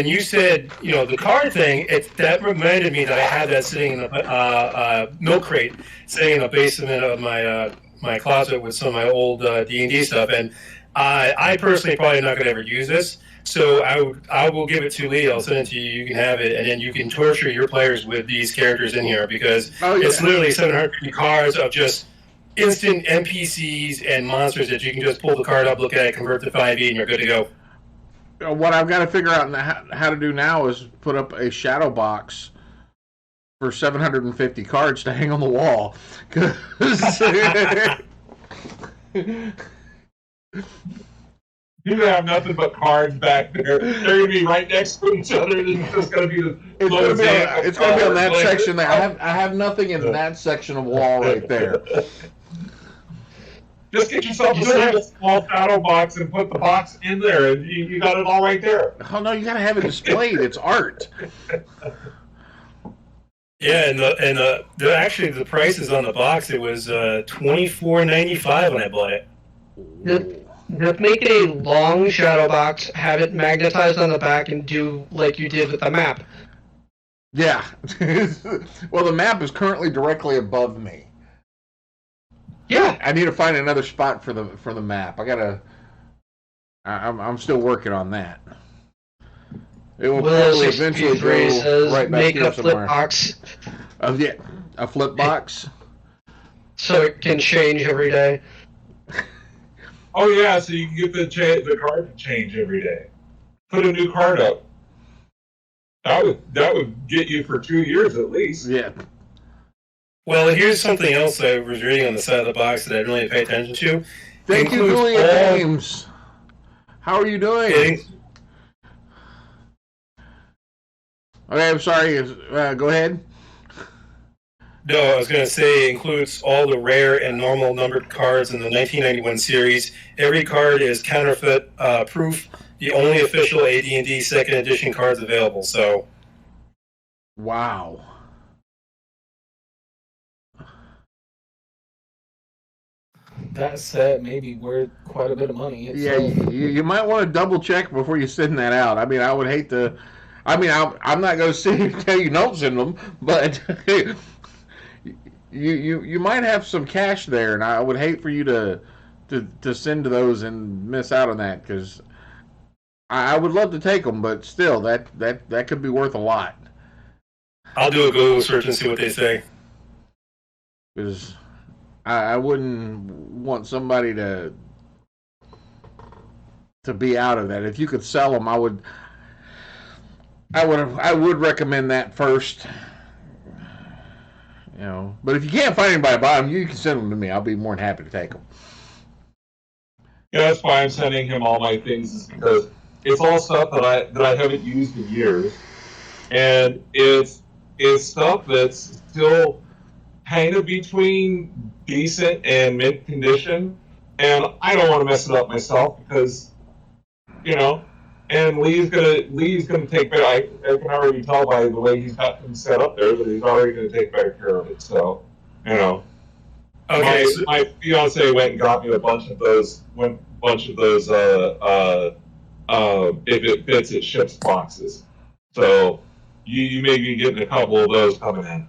you said, the card thing, that reminded me that I had that sitting in a milk crate, sitting in the basement of my closet with some of my old D&D stuff, and I personally probably not going to ever use this, so I will give it to Lee. I'll send it to you. You can have it, and then you can torture your players with these characters in here because it's literally 750 cards of just instant NPCs and monsters that you can just pull the card up, look at it, convert to 5e, and you're good to go. What I've got to figure out how to do now is put up a shadow box for 750 cards to hang on the wall. You're going to have nothing but cards back there. They're going to be right next to each other. It's just going to be it's going to be on that section there. I have nothing in that section of wall right there. Just get yourself a small shadow box and put the box in there, and you got it all right there. Oh, no, you got to have it displayed. It's art. Yeah, and actually the prices on the box, it was $24.95 when I bought it. Just make a long shadow box, have it magnetized on the back, and do like you did with the map. Yeah. Well, the map is currently directly above me. Yeah. I need to find another spot for the map. I'm still working on that. It will probably eventually go right back make here a somewhere. flip box Yeah, a flip box. so it can change every day. Oh yeah, so you can get the card to change every day. Put a new card up. That would get you for 2 years at least. Yeah. Well, here's something else I was reading on the side of the box that I didn't really pay attention to. Thank you, Julia James. How are you doing? Okay, I'm sorry. Go ahead. No, I was going to say it includes all the rare and normal numbered cards in the 1991 series. Every card is counterfeit proof. The only official AD&D second edition cards available. So, wow. That set may be worth quite a bit of money. Yeah, you might want to double check before you send that out. I mean, I would hate to. I mean, I'm not going to sit here and tell you don't send them, but you might have some cash there, and I would hate for you to send those and miss out on that, because I would love to take them, but still, that could be worth a lot. I'll do a Google search and see what they say. Because I wouldn't want somebody to be out of that. If you could sell them, I would recommend that first. You know, but if you can't find anybody to buy them, you can send them to me. I'll be more than happy to take them. Yeah, that's why I'm sending him all my things, is because it's all stuff that I haven't used in years, and it's stuff that's still kind of between decent and mint condition, and I don't want to mess it up myself because, you know, and Lee's gonna take better. I can already tell by the way he's got things set up there that he's already gonna take better care of it. So, you know, Okay, my fiance went and got me a bunch of those. If it fits, it ships boxes. So you may be getting a couple of those coming in.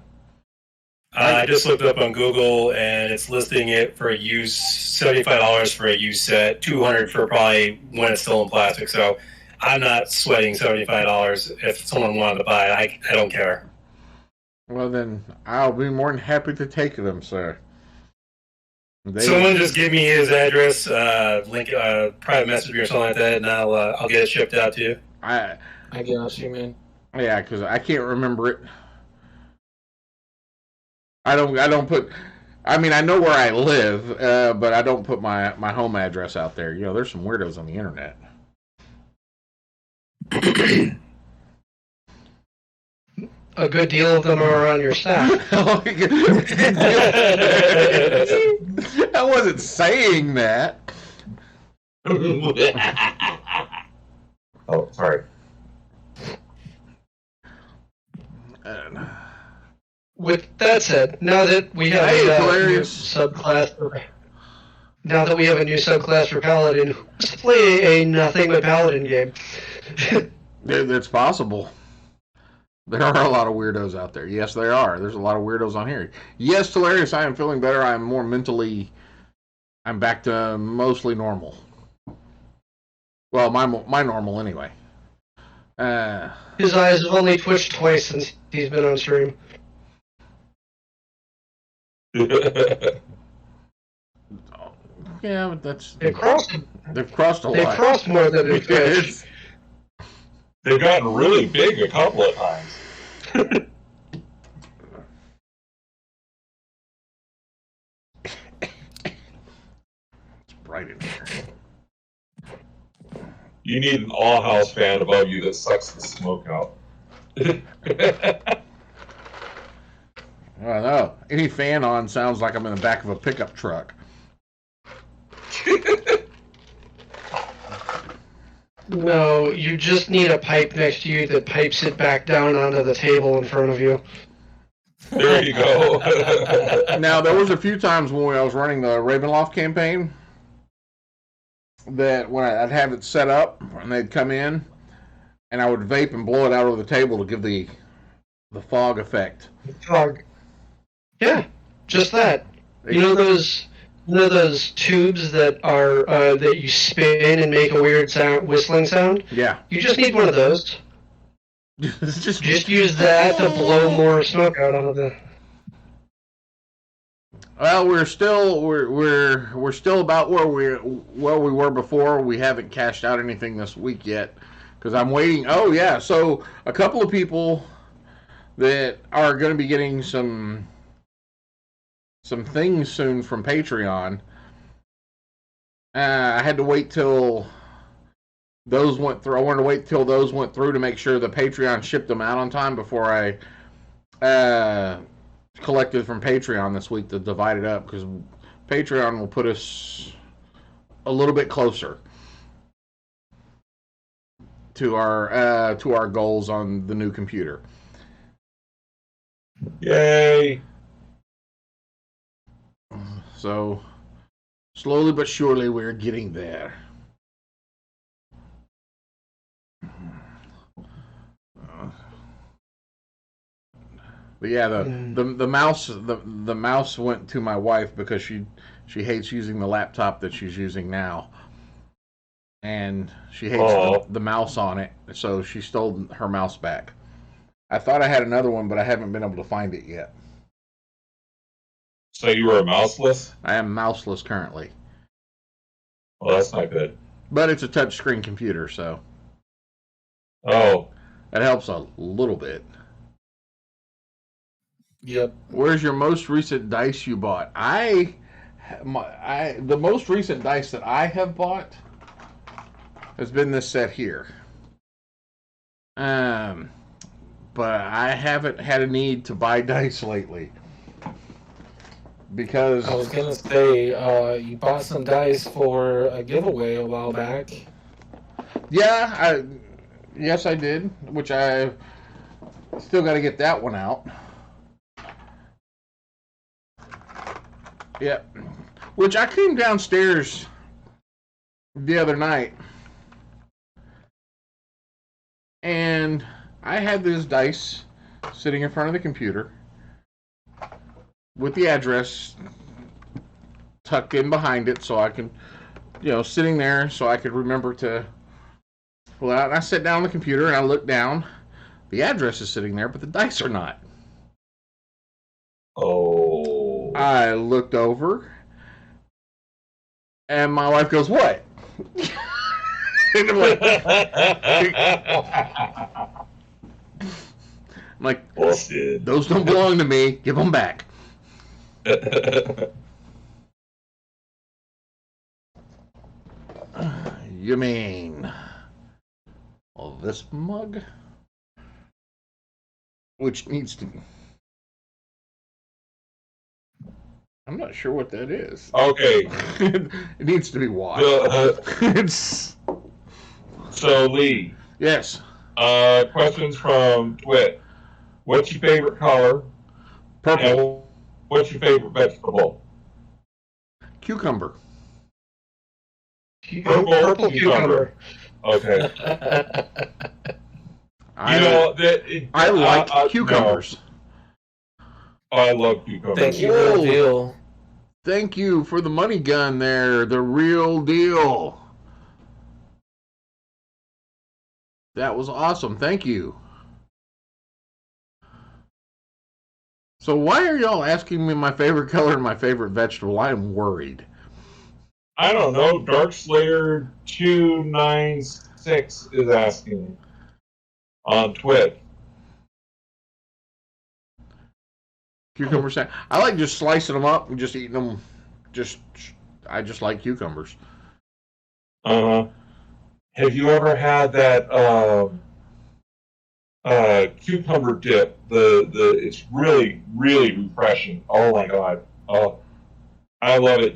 I just looked up on Google, and it's listing it for a used $75 for a used set, $200 for probably when it's still in plastic. So I'm not sweating $75 if someone wanted to buy it. I don't care. Well, then I'll be more than happy to take them, sir. Someone just give me his address, link, private message or something like that, and I'll get it shipped out to you. I got you, man. Yeah, because I can't remember it. I don't put. I mean, I know where I live, but I don't put my home address out there. You know, there's some weirdos on the internet. A good deal of them are on your staff. I wasn't saying that. Oh, sorry. With that said, now that we have a new subclass for Paladin, let's play a nothing but Paladin game. It's possible. There are a lot of weirdos out there. Yes, there are. There's a lot of weirdos on here. Yes, Hilarious, I am feeling better. I'm more mentally... I'm back to mostly normal. Well, my normal anyway. His eyes have only twitched twice since he's been on stream. Yeah, but that's... They've crossed a lot. They've crossed more than they've twitched. They've gotten really big a couple of times. It's bright in here. You need an all-house fan above you that sucks the smoke out. I don't know. Any fan on sounds like I'm in the back of a pickup truck. No, you just need a pipe next to you that pipes it back down onto the table in front of you. There you go. Now, there was a few times when I was running the Ravenloft campaign that when I'd have it set up and they'd come in and I would vape and blow it out over the table to give the fog effect. Fog. Yeah, just that. You know those tubes that are that you spin and make a weird sound, whistling sound? Yeah. You just need one of those. just use that to blow more smoke out of the. Well, we're still about where we were before. We haven't cashed out anything this week yet because I'm waiting. Oh yeah, so a couple of people that are going to be getting some things soon from Patreon. I had to wait till those went through. I wanted to wait till those went through to make sure the Patreon shipped them out on time before I collected from Patreon this week to divide it up, because Patreon will put us a little bit closer to our goals on the new computer. Yay! So slowly but surely we're getting there. But yeah, the mouse went to my wife because she hates using the laptop that she's using now, and she hates the mouse on it. So she stole her mouse back. I thought I had another one, but I haven't been able to find it yet. So you were mouseless? I am mouseless currently. Well, that's not good. But it's a touchscreen computer, so that helps a little bit. Yep. Where's your most recent dice you bought? The most recent dice that I have bought has been this set here. But I haven't had a need to buy dice lately because I was gonna say you bought some dice for a giveaway a while back. Yeah, yes I did, which I still got to get that one out. Yeah, which I came downstairs the other night, and I had this dice sitting in front of the computer with the address tucked in behind it, so I can, sitting there so I could remember to pull it out. And I sat down on the computer and I looked down. The address is sitting there, but the dice are not. I looked over, and my wife goes, "What?" And I'm like, Busted. "Those don't belong to me. Give them back." You mean this mug? Which needs to... I'm not sure what that is. Okay. It needs to be washed. It's... So, Lee. Yes. Questions from Twit. What's your favorite color? Purple. And what's your favorite vegetable? Cucumber. Purple cucumber. Okay. I like cucumbers. No. I love cucumbers. Thank you, real deal. Thank you for the money gun there. The real deal. That was awesome. Thank you. So why are y'all asking me my favorite color and my favorite vegetable? I am worried. I don't know. Darkslayer 296 is asking on Twitch. Cucumber sandwich. I like just slicing them up and just eating them. I just like cucumbers. Have you ever had that cucumber dip? It's really, really refreshing. Oh my god. Oh, I love it.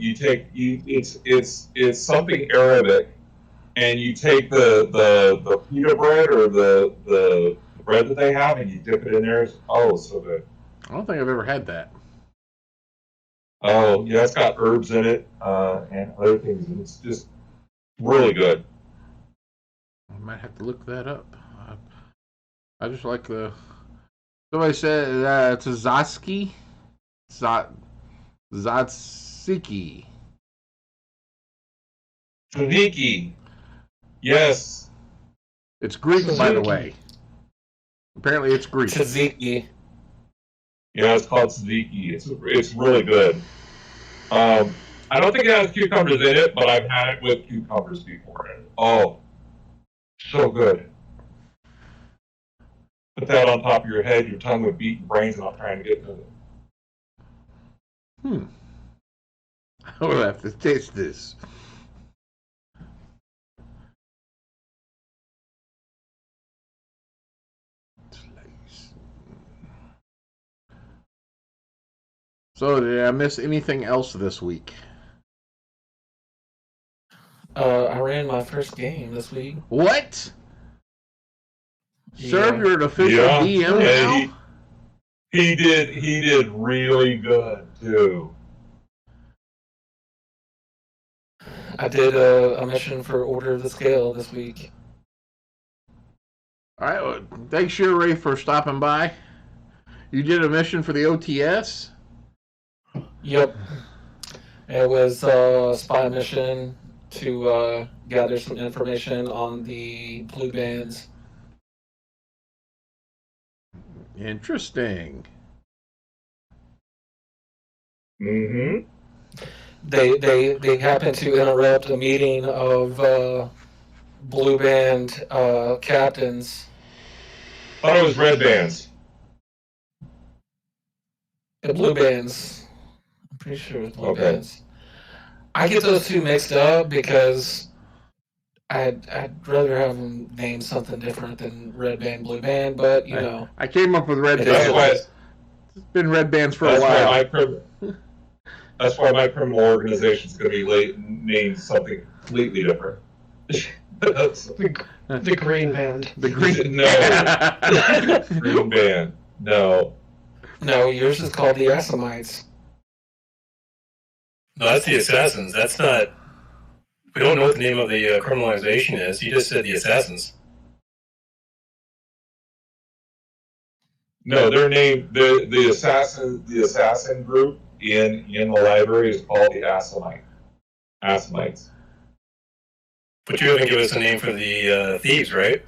It's something Arabic, and you take the pita bread or the bread that they have, and you dip it in there. Oh, so good. I don't think I've ever had that. Oh, yeah, it's got herbs in it and other things, and it's just really good. I might have to look that up. I just like the. Somebody said it's a Zatsuki. Zatsuki. Tzatziki. Yes. It's Greek, by the way. Apparently, it's Greek. Tzatziki. Yeah, it's called tzatziki. It's really good. I don't think it has cucumbers in it, but I've had it with cucumbers before. Oh, so good. Put that on top of your head, your tongue would beat your brains out trying to get to it. I will have to taste this. So, did I miss anything else this week? I ran my first game this week. What? Yeah. Serve, you're an official DM now? He did really good too. I did a mission for Order of the Scale this week. All right, well, thanks, Ray, for stopping by. You did a mission for the OTS? Yep. It was a spy mission to gather some information on the blue bands. Interesting. Mm-hmm. They happened to interrupt a meeting of blue band captains. Thought it was red bands. Blue bands. I'm pretty sure it was blue Okay. bands. I get those two mixed up because I'd rather have them named something different than red band, blue band, but you know. I came up with red It bands. is That's why. It's been red bands for a while. That's why my criminal organization is going to be named something completely different. The Green Band. The green. No. Green band. No. No, yours is called the Assamites. No, that's the Assassins. That's not. We don't know what the name of the criminalization is. You just said the Assassins. No, their name, the assassin group in the library is called the Assamites. But you haven't given us a name for the thieves, right?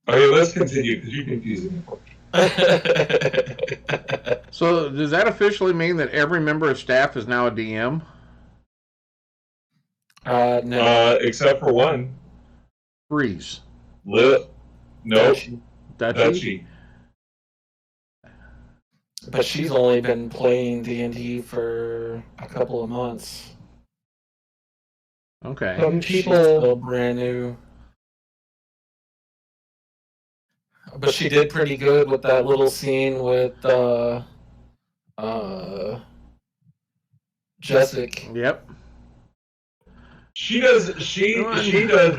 Okay, let's continue because you're confusing me. So, does that officially mean that every member of staff is now a DM? No. Except for one. Freeze. No. Dutchy? But she's only been playing D&D for a couple of months. Okay. Some She's people. still brand new. But she did pretty good with that little scene with Jessica. Yep. She does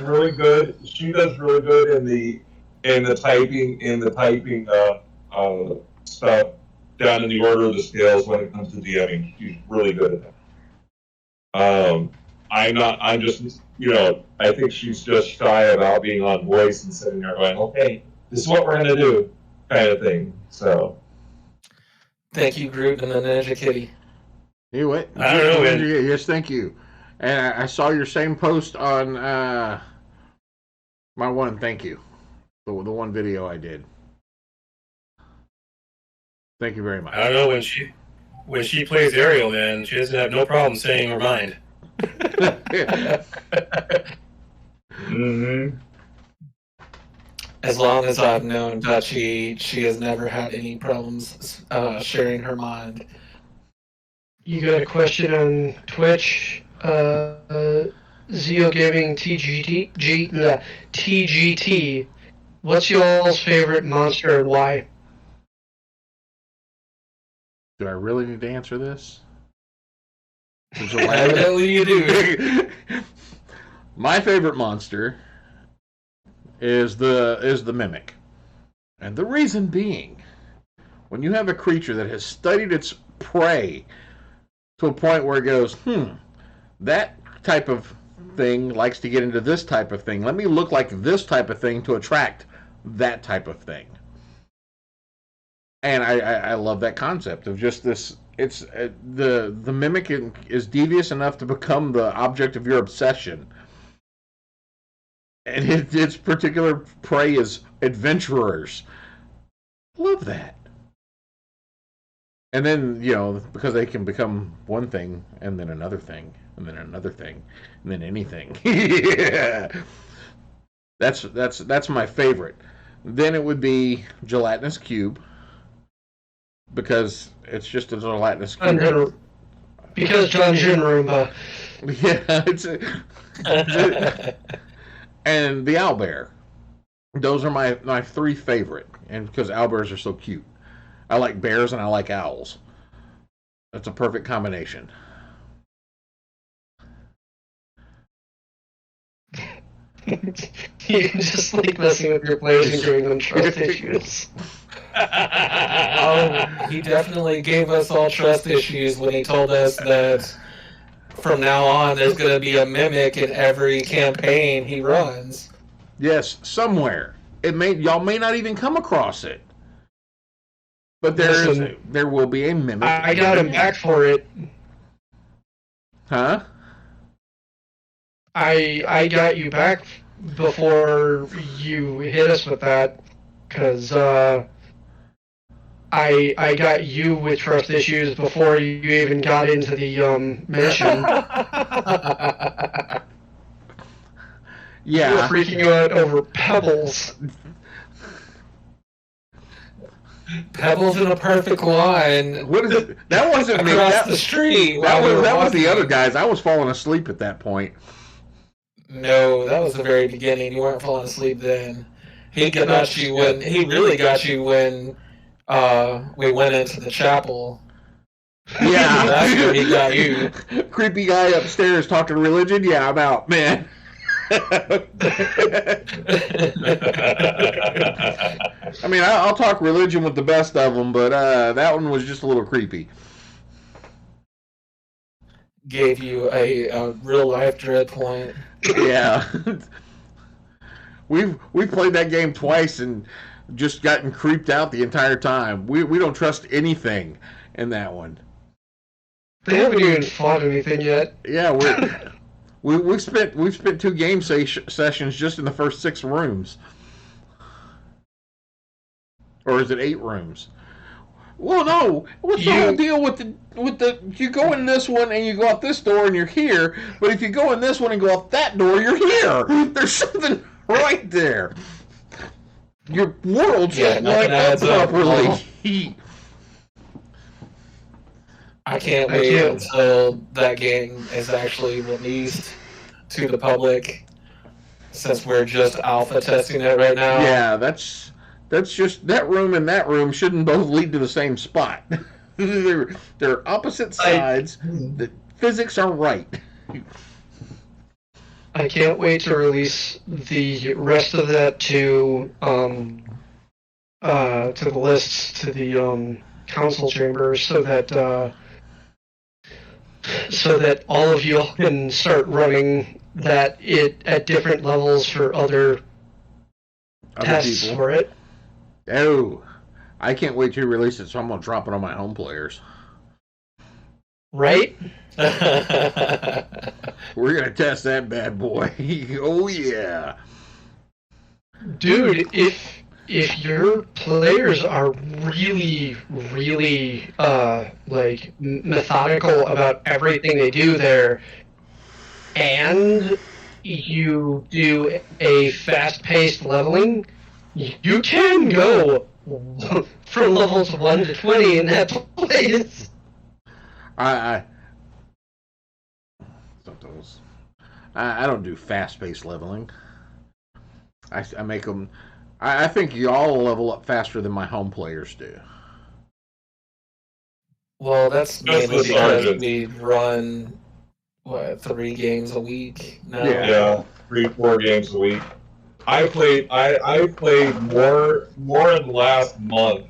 really good. She does really good in the typing stuff down in the Order of the Scales when it comes to DMing. She's really good at that. I'm just I think she's just shy about being on voice and sitting there going, okay, this is what we're gonna do, kind of thing. So Thank you, Groot and the Ninja Kitty. You what? I don't know, man. Yes, thank you. And I saw your same post on my one. Thank you. The one video I did. Thank you very much. I don't know, when she plays Ariel, man, she doesn't have no problem saying her mind. mm-hmm. As long as I've known that she has never had any problems sharing her mind. You got a question on Twitch? Zeo Gaming TGT. What's y'all's favorite monster and why? Do I really need to answer this? Evidently you do. My favorite monster is the mimic. And the reason being, when you have a creature that has studied its prey to a point where it goes, that type of thing likes to get into this type of thing. Let me look like this type of thing to attract that type of thing. And I love that concept of just this. It's the mimic is devious enough to become the object of your obsession. And its particular prey is adventurers. Love that. And then, because they can become one thing, and then another thing, and then another thing, and then anything. Yeah. That's my favorite. Then it would be gelatinous cube, because it's just a gelatinous cube. Because Dungeon Roomba. Yeah, and the owlbear. Those are my three favorite, and because owlbears are so cute. I like bears and I like owls. That's a perfect combination. You just like messing with your players and giving them trust issues. Oh, he definitely gave us all trust issues when he told us that from now on there's going to be a mimic in every campaign he runs. Yes, somewhere. Y'all may not even come across it. But there will be a mimic. I got him back for it. Huh? I got you back before you hit us with that, because I got you with trust issues before you even got into the mission. Yeah. You were freaking out over pebbles. Pebbles in a perfect line. What is it? That wasn't me. Across the street. That was the other guys. I was falling asleep at that point. No, that was the very beginning. You weren't falling asleep then. He got you when he really got you when we went into the chapel. Yeah, that's where he got you. Creepy guy upstairs talking religion. Yeah, I'm out, man. I mean, I'll talk religion with the best of them, but that one was just a little creepy. Gave you a real life dread point. Yeah. We've played that game twice and just gotten creeped out the entire time. We don't trust anything in that one. They haven't even fought anything yet. Yeah, we've spent 2 game sessions just in the first 6 rooms. Or is it 8 rooms? Well, no. What's the whole deal with the? You go in this one and you go out this door and you're here. But if you go in this one and go out that door, you're here. There's something right there. Your world just lined up properly. I can't wait until that game is actually released to the public, since we're just alpha testing it right now. Yeah, that's just that room and that room shouldn't both lead to the same spot. They're opposite sides. The physics are right. I can't wait to release the rest of that to the lists, to the council chambers, so that all of you can start running that at different levels for other tests people. for it. Oh, I can't wait to release it, so I'm going to drop it on my home players. Right? We're going to test that bad boy. Oh, yeah. Dude, if your players are really, really, methodical about everything they do there, and you do a fast-paced leveling, you can go from levels 1 to 20 in that place. I don't do fast-paced leveling. I make them. I think y'all level up faster than my home players do. Well, that's mainly the because sergeant. we run 3 games a week now. Yeah. Yeah, 3-4 games a week. I played more in the last month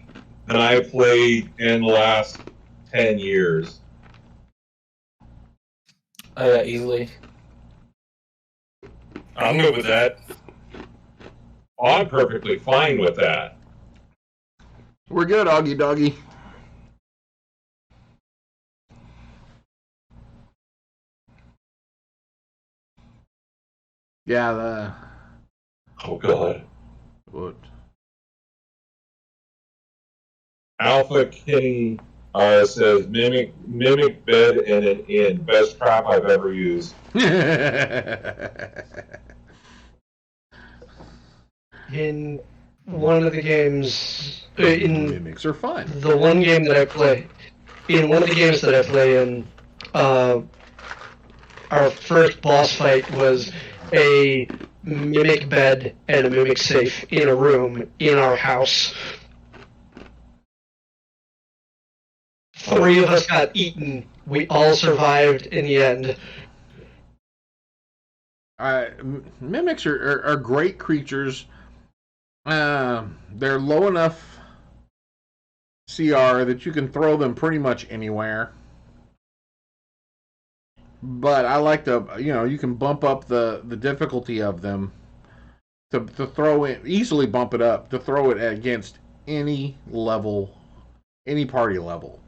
than I played in the last 10 years. Yeah, easily. I'm good with that. I'm perfectly fine with that. We're good, Augie Doggy. Yeah, Oh god. what? Alpha Kenny says mimic bed and an inn. Best trap I've ever used. In one of the games, in Mimics are fun. the one game that I play, in one of the games that I play in, our first boss fight was a mimic bed and a mimic safe in a room in our house. 3 of us got eaten. We all survived in the end. Mimics are great creatures. They're low enough CR that you can throw them pretty much anywhere. But I like to, you can bump up the difficulty of them to throw it, easily bump it up, to throw it against any level, any party level.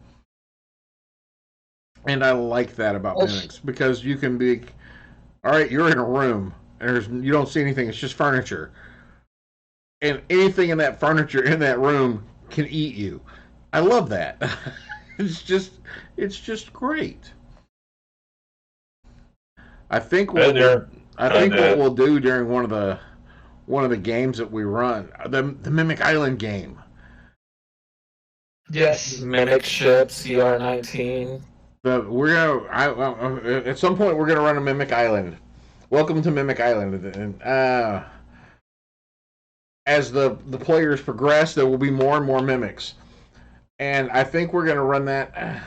And I like that about mimics, because you can be, all right, you're in a room, and you don't see anything, it's just furniture. And anything in that furniture in that room can eat you. I love that. it's just great. I think what we'll do during one of the games that we run, the Mimic Island game. Yes. Mimic ship, CR-19. At some point we're gonna run a Mimic Island. Welcome to Mimic Island, and as the players progress, there will be more and more mimics, and I think we're gonna run that.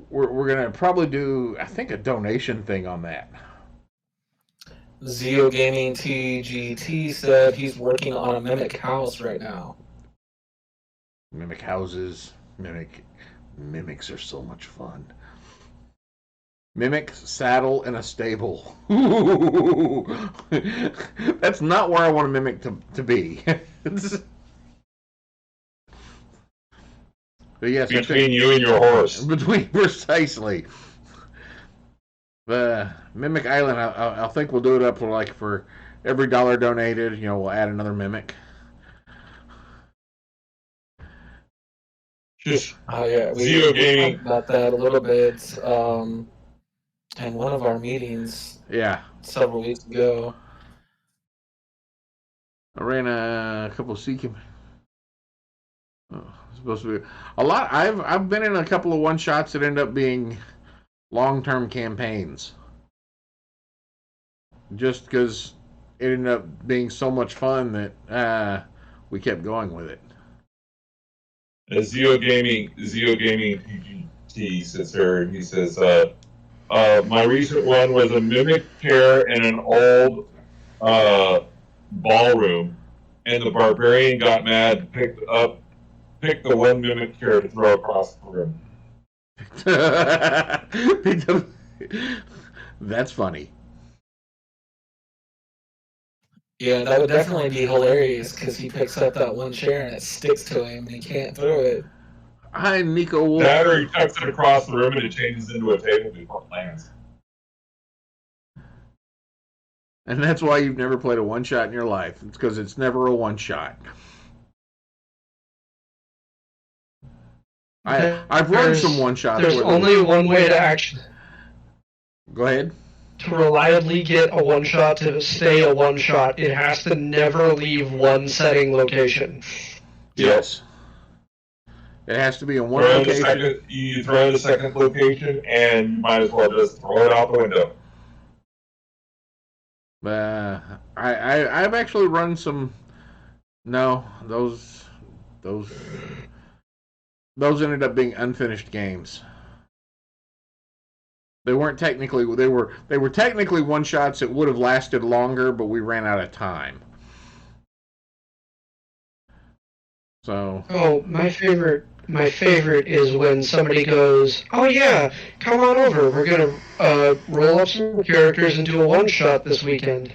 We're gonna probably do, I think, a donation thing on that. Zeo Gaming TGT said he's working on a mimic house right now. Mimic houses, mimics are so much fun. Mimic saddle and a stable. That's not where I want a mimic to be. But yes, between you and your horse. Precisely. The Mimic Island, I think we'll do it up for every $1 donated, we'll add another mimic. Just yeah, we talked about that a little bit in one of our meetings. Yeah. Several weeks ago. I ran a couple of supposed to be a lot. I've been in a couple of one shots that end up being long-term campaigns, just because it ended up being so much fun that we kept going with it. Zeo Gaming TGT sits there and he says, my recent one was a mimic chair in an old ballroom, and the barbarian got mad and picked the one mimic chair to throw across the room. That's funny. Yeah, that would definitely be hilarious because he picks up that one chair and it sticks to him and he can't throw it. Hi, Nico Wolf. That or he tucks it across the room and it changes into a table before it lands. And that's why you've never played a one-shot in your life. It's because it's never a one-shot. I've run some one-shots. There's only one way to actually... Go ahead. To reliably get a one-shot to stay a one-shot, it has to never leave one setting location. Yes. It has to be in one location. You throw in the second location, and you might as well just throw it out the window. I've actually run some. No, those ended up being unfinished games. They weren't technically. They were technically one shots that would have lasted longer, but we ran out of time. So. Oh, my favorite is when somebody goes, "Oh yeah, come on over. We're gonna roll up some characters and do a one shot this weekend.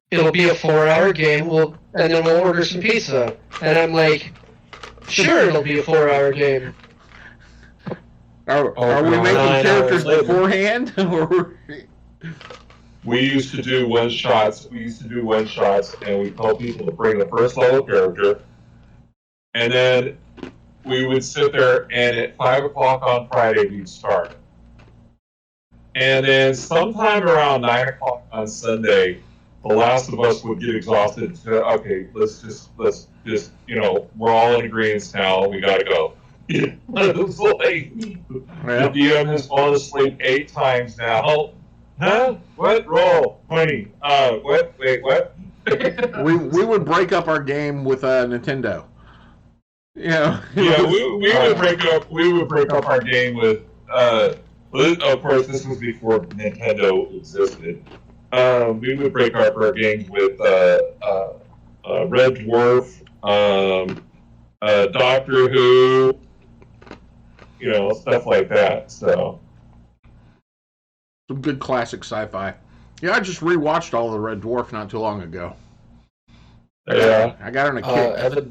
It'll be a 4-hour game. And then we'll order some pizza." And I'm like, "Sure, it'll be a 4-hour game." Are we making characters beforehand? We used to do one shots. And we told people to bring the first level character, and then we would sit there, and at 5 o'clock on Friday we'd start, and then sometime around 9 o'clock on Sunday, the last of us would get exhausted. So, okay, let's just we're all in agreement now. We gotta go. It was like, the DM has fallen asleep 8 times now. Huh? What? Roll 20. What? Wait, what? we would break up our game with Nintendo. Yeah. Yeah, we would break up. We would break up our game with. Of course, this was before Nintendo existed. We would break up our games with Red Dwarf, Doctor Who. Stuff like that. So some good classic sci-fi. Yeah, I just rewatched all of the Red Dwarf not too long ago. Yeah, I got on a kick.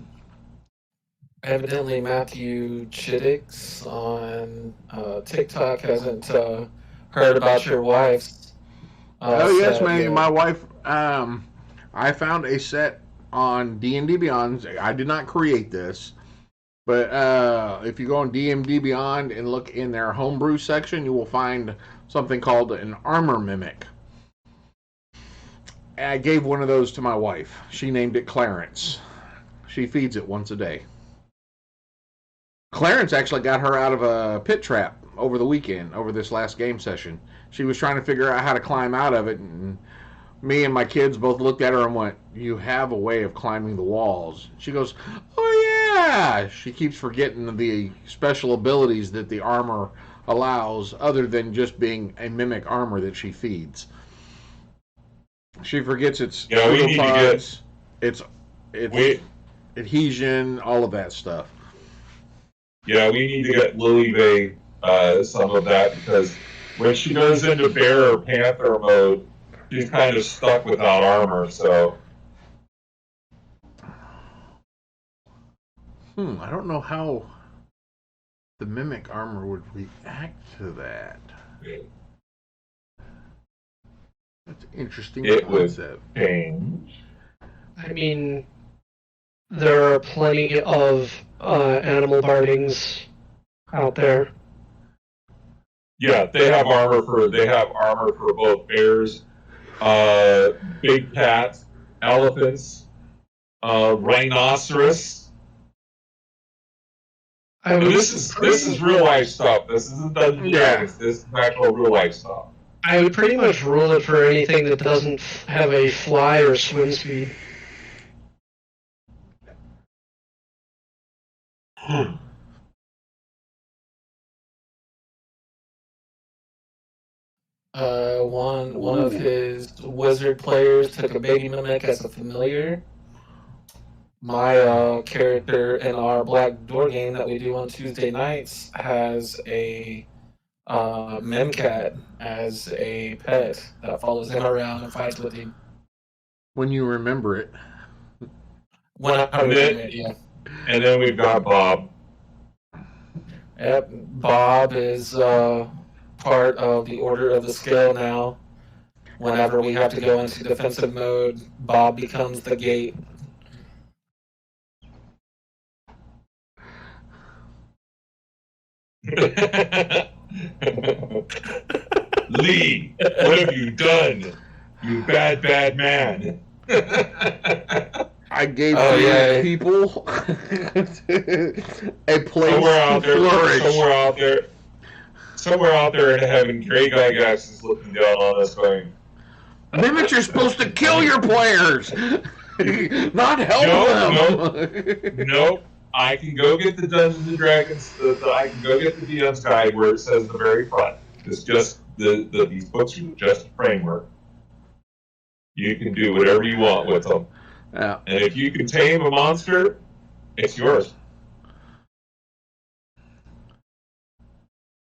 Evidently, Matthew Chiddix on TikTok hasn't heard about your wife's. Oh yes, man. My wife. I found a set on D&D Beyond. I did not create this. But if you go on DMD Beyond and look in their homebrew section, you will find something called an armor mimic. I gave one of those to my wife. She named it Clarence. She feeds it once a day. Clarence actually got her out of a pit trap over the weekend, over this last game session. She was trying to figure out how to climb out of it, and me and my kids both looked at her and went, "You have a way of climbing the walls." She goes, "Oh yeah." She keeps forgetting the special abilities that the armor allows, other than just being a mimic armor that she feeds. She forgets its pods, its adhesion, all of that stuff. Yeah, we need to get Lily Bay some of that, because when she goes into bear or panther mode, she's kind of stuck without armor, so. I don't know how the mimic armor would react to that. That's an interesting concept. I mean, there are plenty of animal bardings out there. Yeah, they have armor for both bears, big cats, elephants, rhinoceros. This is real life stuff. This isn't Dungeons & Dragons. This is actual real life stuff. I would pretty much rule it for anything that doesn't have a fly or swim speed. One of his wizard players took a baby mimic as a familiar. My character in our Black Door game that we do on Tuesday nights has a Memcat as a pet that follows him around and fights with him. When you remember it. When I remember it, yeah. And then we've got Bob. Yep, Bob is part of the Order of the Scale now. Whenever we have to go into defensive mode, Bob becomes the gate. Lee, what have you done? You bad, bad man. I gave people a place somewhere to flourish. Somewhere out there in heaven, Grey Gygax is looking down on us going, Mimics are supposed to kill your players, not help them. Nope. I can go get the Dungeons and Dragons. I can go get the DM's guide where it says the very front. Just these books are just a framework. You can do whatever you want with them. Yeah. And if you can tame a monster, it's yours.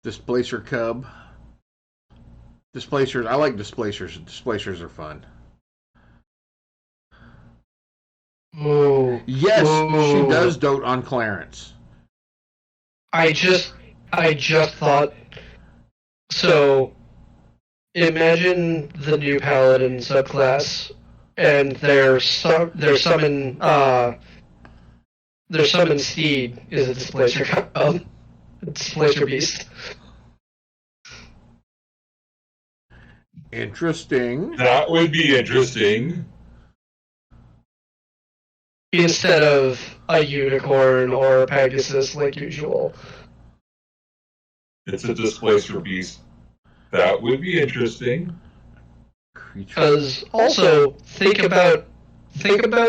Displacer Cub. Displacers. I like displacers. Displacers are fun. Ooh. Yes, Ooh. she does dote on Clarence. I just thought. So, imagine the new Paladin subclass, and their summon steed is a displacer cub, displacer beast. Interesting. That would be interesting. Instead of a unicorn or a Pegasus like usual. It's a displacer beast. That would be interesting. Because also think about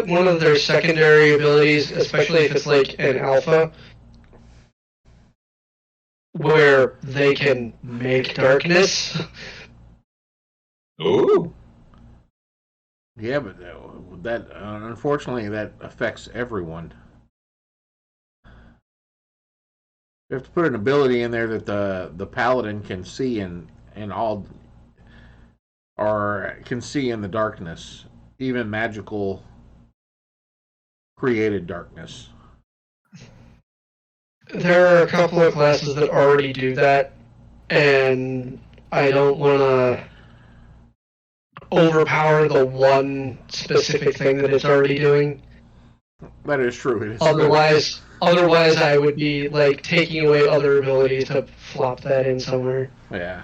one of their secondary abilities, especially if it's like an alpha, where they can make darkness. Ooh. Yeah, but that unfortunately that affects everyone. You have to put an ability in there that the paladin can see in all, or can see in the darkness, even magical created darkness. There are a couple of classes that already do that, and I don't want to overpower the one specific thing that it's already doing. That is true. It is Otherwise, I would be like taking away other abilities to flop that in somewhere. Yeah.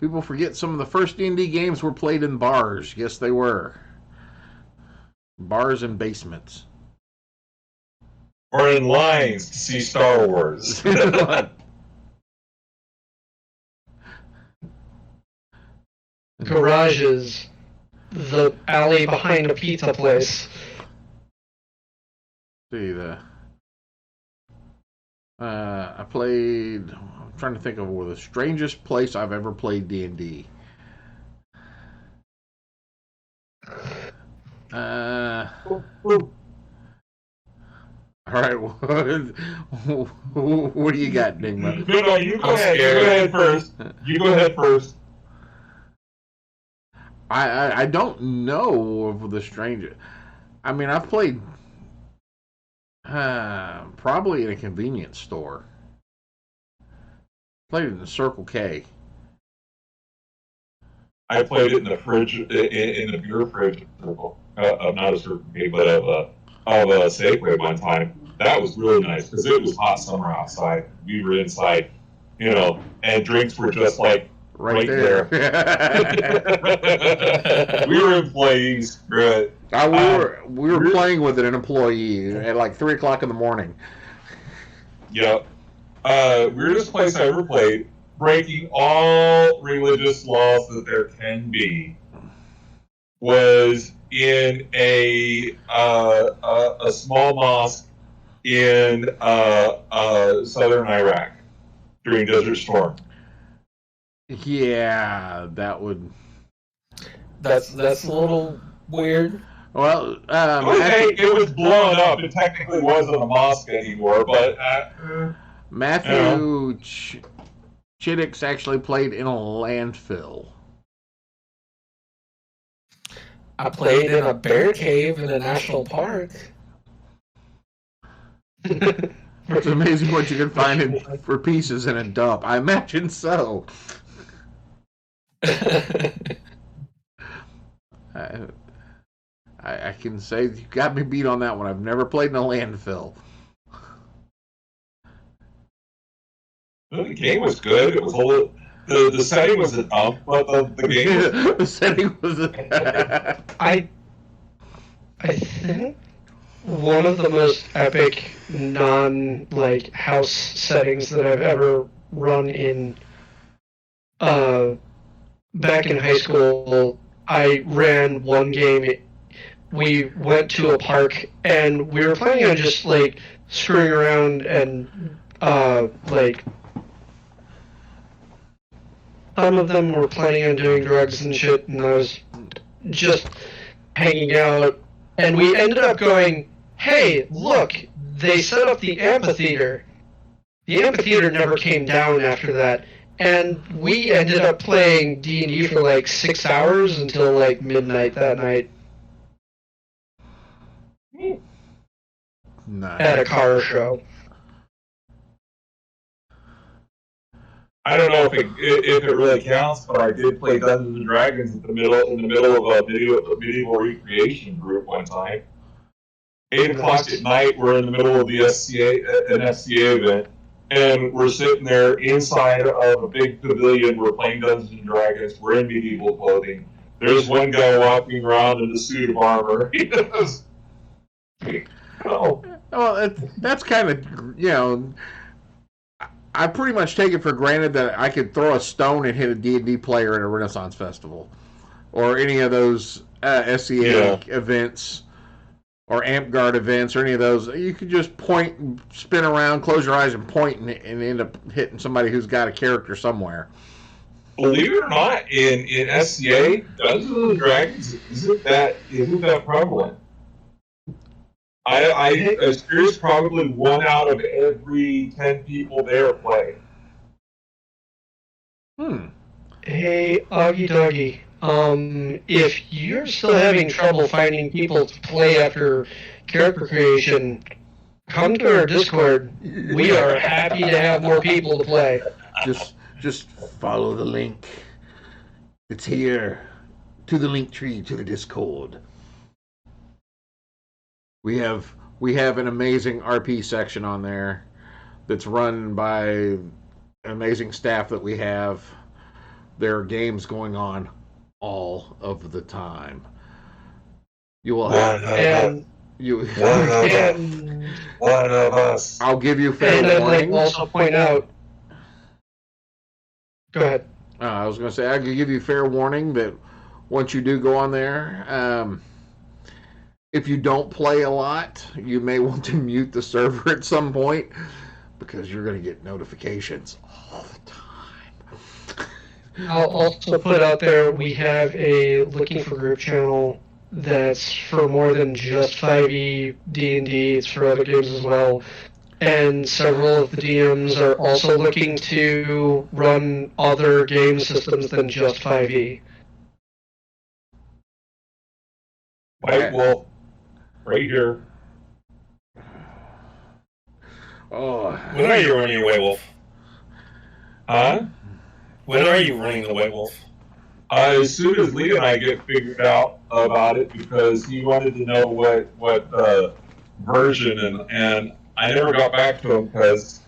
People forget some of the first D&D games were played in bars. Yes, they were. Bars and basements. Or in lines to see Star Wars. Garages, the alley behind a pizza place. See I played. I'm trying to think of the strangest place I've ever played D&D. All right. What do you got, Nigma? No, you go ahead. You go ahead first. You go ahead first. I don't know of the stranger. I mean, I've played probably in a convenience store. Played it in the Circle K. I played it in the fridge, in the beer fridge, of not a Circle K, but of a Safeway one time. That was really nice because it was hot summer outside. We were inside, and drinks were just like right there. We were employees. Right. We were playing with an employee at like 3 o'clock in the morning. Yep. Weirdest place I ever played, breaking all religious laws that there can be, was in a small mosque in southern Iraq during Desert Storm. Yeah, that would. That's a little weird. Well, it was blown up. It technically wasn't a mosque anymore, but Matthew Chiddix actually played in a landfill. I played in a bear cave in a national park. It's amazing what you can find for pieces in a dump. I imagine so. I can say you got me beat on that one. I've never played in a landfill. The game was good. It was a little, the setting was a dump, but the game was... The setting was I think one of the most epic house settings that I've ever run in back in high school, I ran one game. We went to a park and we were planning on just screwing around and some of them were planning on doing drugs and shit, and I was just hanging out. And we ended up going, hey, look, they set up the amphitheater. The amphitheater never came down after that. And we ended up playing D&D for like 6 hours until like midnight that night Nice. at a car show. I don't know if it really counts, but I did play Dungeons and Dragons in the middle of a medieval recreation group one time. 8 o'clock at night, we're in the middle of the an FCA event, and we're sitting there inside of a big pavilion. We're playing Dungeons and Dragons. We're in medieval clothing. There's one guy walking around in a suit of armor. Oh. Well, that's kind of, I pretty much take it for granted that I could throw a stone and hit a D&D player at a Renaissance festival or any of those SCA events or Amp Guard events or any of those. You could just point and spin around, close your eyes and point and end up hitting somebody who's got a character somewhere. Believe it or not, in SCA, Dungeons and Dragons isn't that prevalent. I think there's probably 1 out of every 10 people there play. Hey, Augie Doggy, if you're still having trouble finding people to play after character creation, come to our Discord. We are happy to have more people to play. Just follow the link. It's here. To the link tree to the Discord. We have an amazing RP section on there that's run by an amazing staff that we have. There are games going on all of the time. You will have one of us. I'll give you fair And warning. I'd also point out. Go ahead. I was going to say I could give you fair warning that once you do go on there, if you don't play a lot, you may want to mute the server at some point because you're going to get notifications all the time. I'll also put out there we have a Looking for Group channel that's for more than just 5e D&D. It's for other games as well. And several of the DMs are also looking to run other game systems than just 5e. White Wolf, right here. Oh, When are you running your White Wolf? Huh? When are you running the White Wolf? As soon as Lee and I get figured out about it, because he wanted to know what version, and I never got back to him because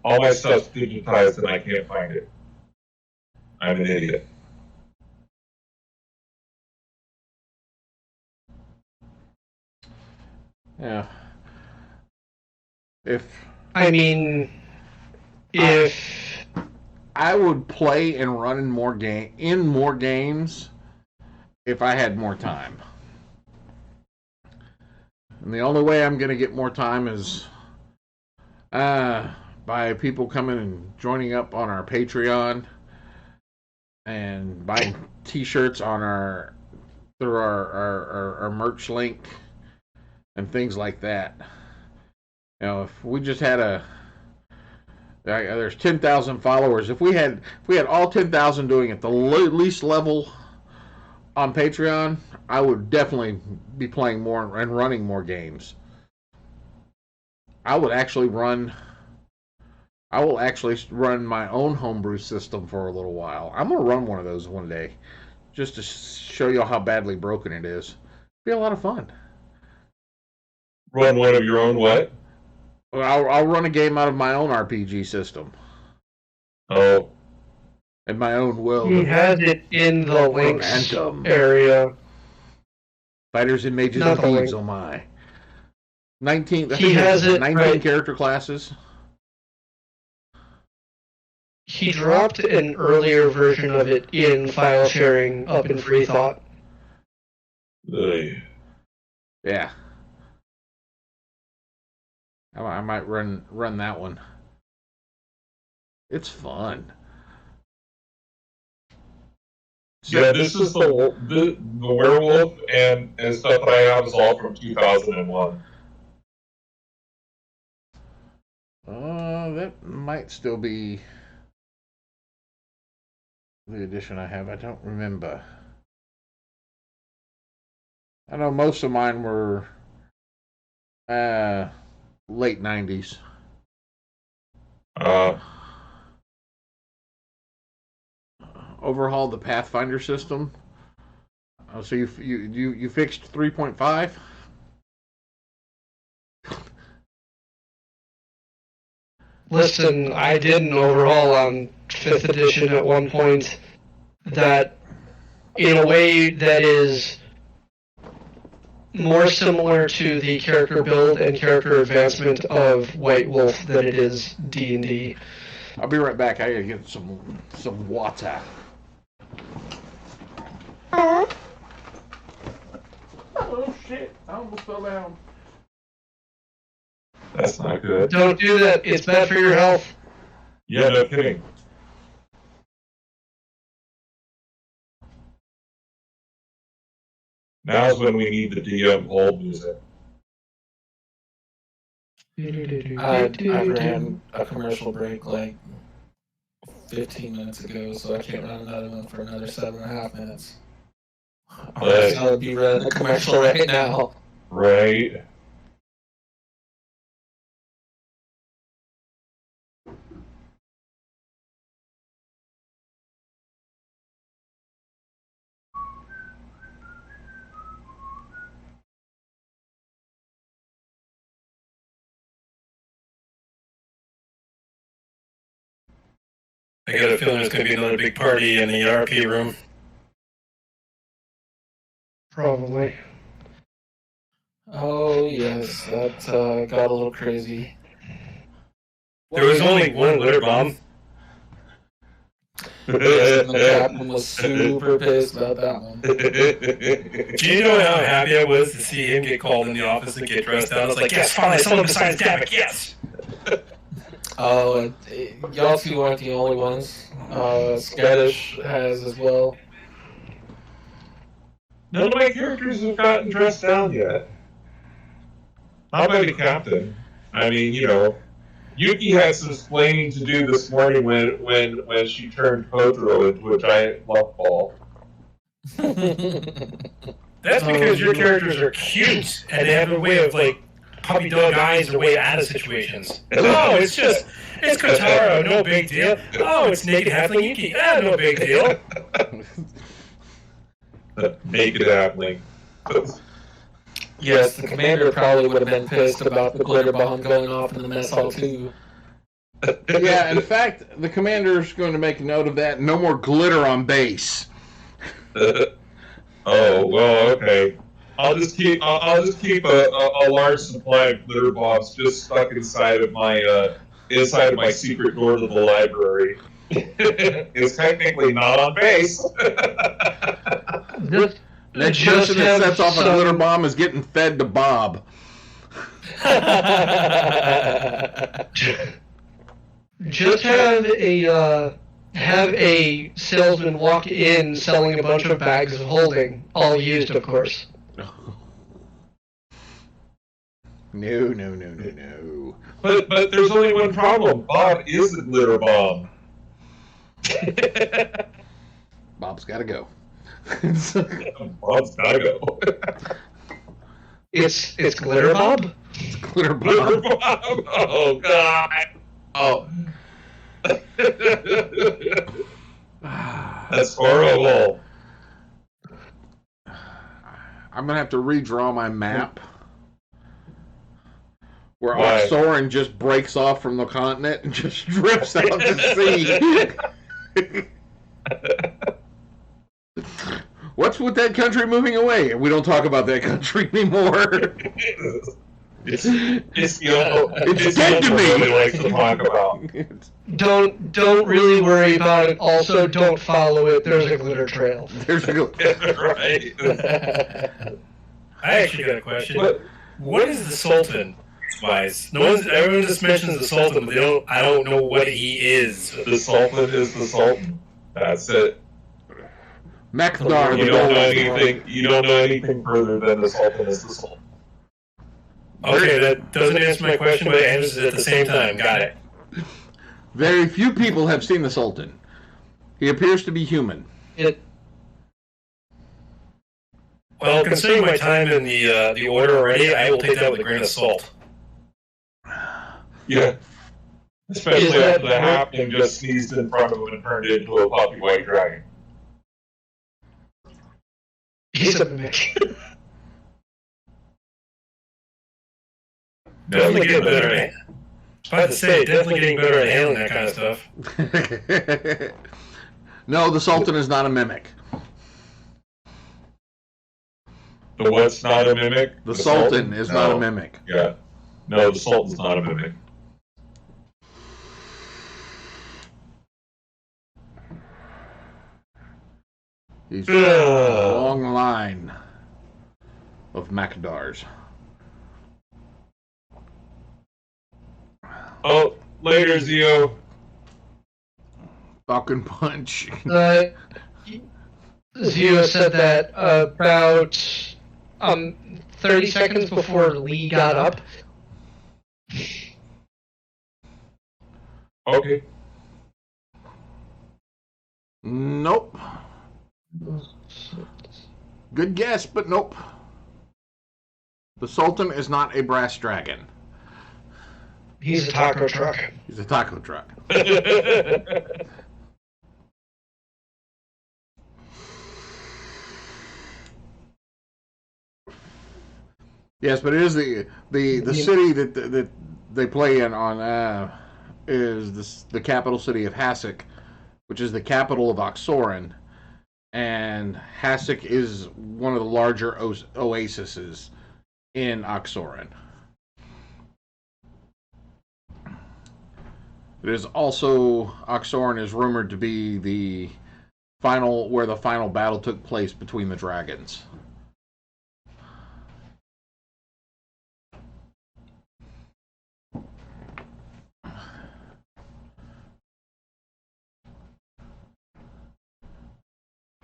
all my stuff's digitized and I can't find it. I'm an idiot. yeah. If I would play and run in more games if I had more time. And the only way I'm going to get more time is by people coming and joining up on our Patreon and buying T-shirts on through our merch link and things like that. If we just had there's 10,000 followers. If we had all 10,000 doing at the least level on Patreon, I would definitely be playing more and running more games. I will actually run my own homebrew system for a little while. I'm going to run one of those one day just to show you how badly broken it is. Be a lot of fun. Run one of your own what? I'll run a game out of my own RPG system. Oh. In my own world. he has it in the links area. Fighters and Mages Not and the Thieves, link. oh my. 19 He has it 19 right. character classes. He dropped an earlier version of it in file sharing up in Free Thought. Yeah. I might run that one. It's fun. Yeah, this is the werewolf and stuff that I have is all from 2001. That might still be the edition I have. I don't remember. I know most of mine were late 90s. Overhauled the Pathfinder system. So you fixed 3.5? Listen, I did an overhaul on 5th edition at one point that, in a way that is more similar to the character build and character advancement of White Wolf than it is D&D. I'll be right back. I gotta get some water. Oh shit! I almost fell down. That's not good. Don't do that. It's bad for your health. Yeah, no kidding. Now's when we need the DM hold music. I ran a commercial break like 15 minutes ago, so I can't run another one for another 7.5 minutes. Right. I would be running a commercial right now. Right. I got a feeling it's going to be another big party in the RP room. Probably. Oh, yes, that got a little crazy. There was only one glitter bomb. Yes, and the captain was super pissed about that one. Do you know how happy I was to see him get called in the office and get dressed down? I was like, yes, finally, someone besides Davik, yes! Oh, y'all two aren't the only ones. Skaddish has as well. None of my characters have gotten dressed down yet. Not by the captain. I mean, you know, Yuki had some explaining to do this morning when she turned Potro into a giant fluff ball. That's because your characters are cute and they have a way of, like, puppy dog eyes their way out of situations. Oh, it's Kotaro, no big deal. Oh, it's naked halfling Yuki, no big deal. Naked halfling. Yes, the commander probably would have been pissed about the glitter bomb going off in the mess hall too. Yeah, in fact, the commander's going to make a note of that. No more glitter on base. Oh, well, okay. I'll just keep a large supply of glitter bombs just stuck inside of my secret door to the library. It's technically not on base. Next person that sets off a glitter bomb is getting fed to Bob. Just have a salesman walk in selling a bunch of bags of holding, all used, of course. No. But there's only one problem. Bob is the glitter bomb. Bob's got to go. Bob's gotta go. It's Glitter Bob? It's Glitter Bob. Glitter Bob. Oh God. Oh. That's horrible. I'm gonna have to redraw my map. Where Why? Soren just breaks off from the continent and just drifts out to sea. What's with that country moving away? We don't talk about that country anymore. It's dead to me. Really like to talk about. Don't really worry about it. Also, don't follow it. There's a glitter trail. There's a Right. I actually got a question. What is the Sultan? Everyone just mentions the Sultan, but I don't know what he is. The Sultan is the Sultan. That's it. Macdar, You the don't know gold. anything. You don't know anything further than the Sultan is the Sultan. Okay, that doesn't answer my question, but it answers it at the same time. Got it. Very few people have seen the Sultan. He appears to be human. Well, considering my time in the order already, I will take that with a grain of salt. Yeah. Especially after the halfling just sneezed in front of him and turned into a puppy white dragon. He's a mimic. Definitely getting better at it. I was about to say, definitely getting better at handling that kind of stuff. No, the Sultan is not a mimic. The what's not a mimic? The Sultan is not a mimic. Yeah. No, the Sultan's not a mimic. He's a long line of Macdars. Oh, later, Zio. Falcon Punch. Zio said that about 30 seconds before Lee got up. Okay. Nope. Good guess, but nope. The Sultan is not a brass dragon. He's a taco truck. He's a taco truck. Yes, but it is the city that they play in on is the capital city of Hasek, which is the capital of Oxoran, and Hasek is one of the larger oases in Oxoran. It is also Oxoran is rumored to be where the final battle took place between the dragons.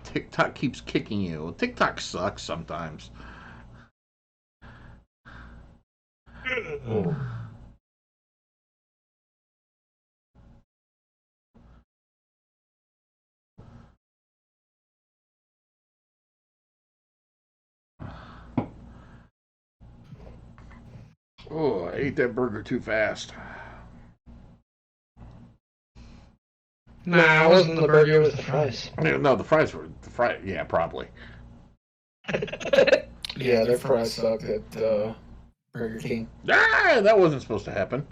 TikTok keeps kicking you. TikTok sucks sometimes. Oh, I ate that burger too fast. Nah, it wasn't the burger, it was the fries. No, the fries were yeah, probably. Yeah, their fries suck at Burger King. Ah, that wasn't supposed to happen.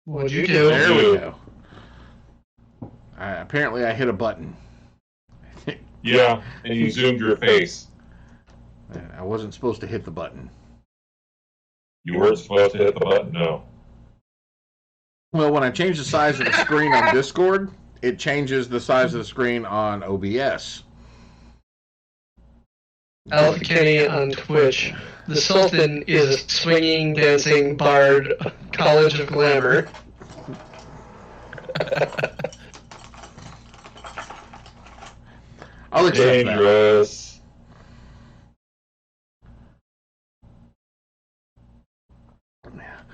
What'd you do? There we go. Apparently, I hit a button. Yeah, and you zoomed your face. I wasn't supposed to hit the button. You weren't supposed to hit the button, no. Well, when I change the size of the screen on Discord, it changes the size of the screen on OBS. Alpha Kenny on Twitch. The Sultan is a swinging, dancing bard, College of Glamour. I'll accept Dangerous. that.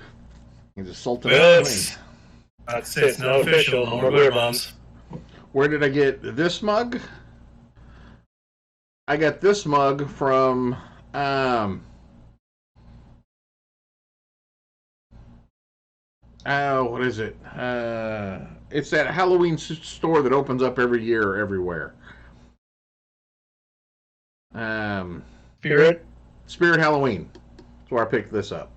He's a Sultan. Well, I'd say it's not official. No more glitter bombs. Where did I get this mug? I got this mug from what is it? It's that Halloween store that opens up every year everywhere. Spirit Halloween. That's where I picked this up.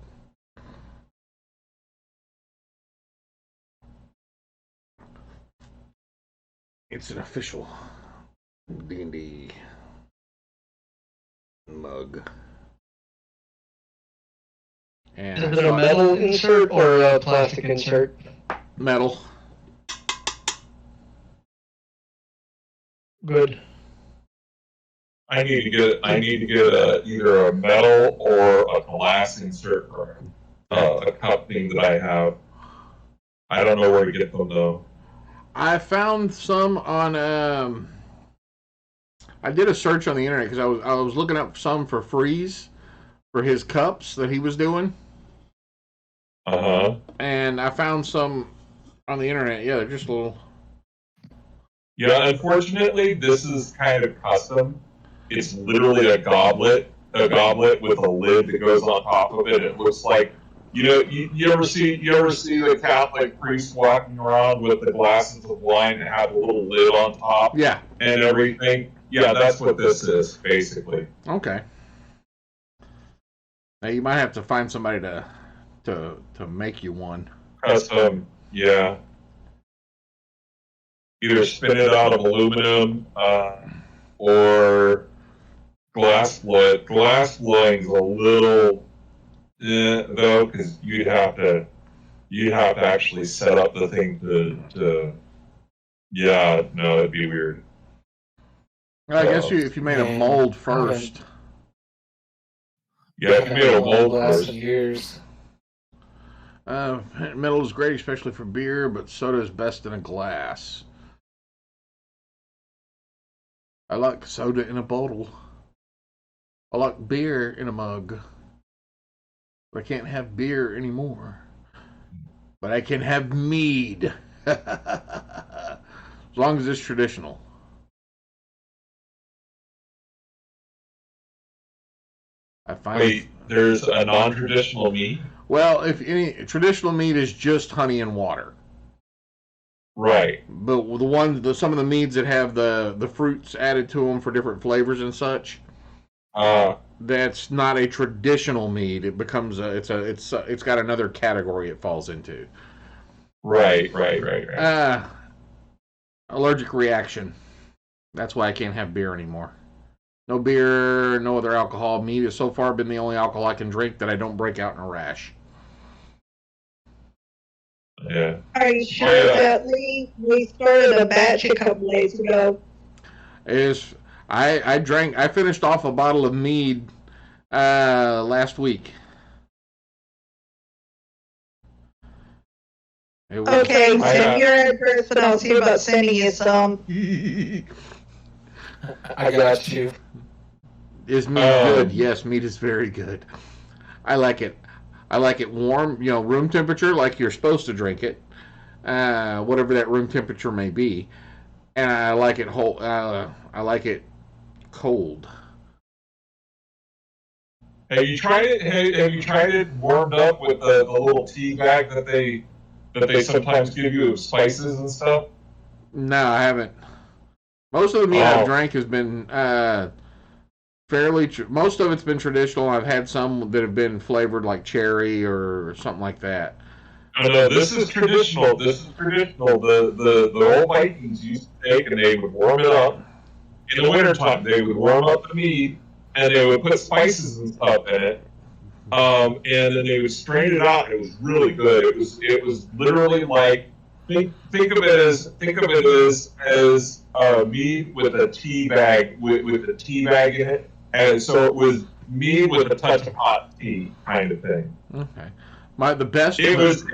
It's an official D&D mug. And Is it a metal insert or a plastic insert? metal. Good. I need to get either a metal or a glass insert for a cup thing that I have. I don't know where to get them though. I found some on. I did a search on the internet because I was looking up some for Freeze for his cups that he was doing. And I found some on the internet. Yeah, they're just a little. Yeah, unfortunately, this is kind of custom. It's literally a goblet with a lid that goes on top of it. It looks like, you ever see the Catholic priest walking around with the glasses of wine that have a little lid on top? Yeah. And everything. Yeah, that's what this is, basically. Okay. Now you might have to find somebody to make you one. Custom, yeah. Either spin it out of aluminum or glass blood. Glass blowing's a little though, because you'd have to actually set up the thing to yeah, no, it'd be weird. Well, I guess if you made a mold first. Yeah, if you made a mold first. Years. Metal is great, especially for beer, but soda is best in a glass. I like soda in a bottle. I like beer in a mug. But I can't have beer anymore. But I can have mead. As long as it's traditional. Wait, there's a non-traditional mead? Well, if any traditional mead is just honey and water. Right. But some of the meads that have the fruits added to them for different flavors and such, that's not a traditional mead. It becomes it's got another category it falls into. Right. Allergic reaction. That's why I can't have beer anymore. No beer, no other alcohol. Mead has so far been the only alcohol I can drink that I don't break out in a rash. Yeah. Are you sure that we started a batch a couple days ago? I finished off a bottle of mead last week. Okay, send your address and I'll see about sending you some. I got you. Is meat good? Yes, meat is very good. I like it. I like it warm, room temperature, like you're supposed to drink it, whatever that room temperature may be. And I like it whole. I like it cold. Have you tried it? Have you tried it warmed up with the little tea bag that they sometimes give you of spices and stuff? No, I haven't. Most of the meat I've drank has been most of it's been traditional. I've had some that have been flavored like cherry or something like that. No, this is traditional. The old Vikings used to take and they would warm it up. In the wintertime, they would warm up the meat and they would put spices and stuff in it. And then they would strain it out. And it was really good. It was literally like think of it as mead with a tea bag with a tea bag in it. And so it was mead with a touch of hot tea kind of thing. Okay. The best. It was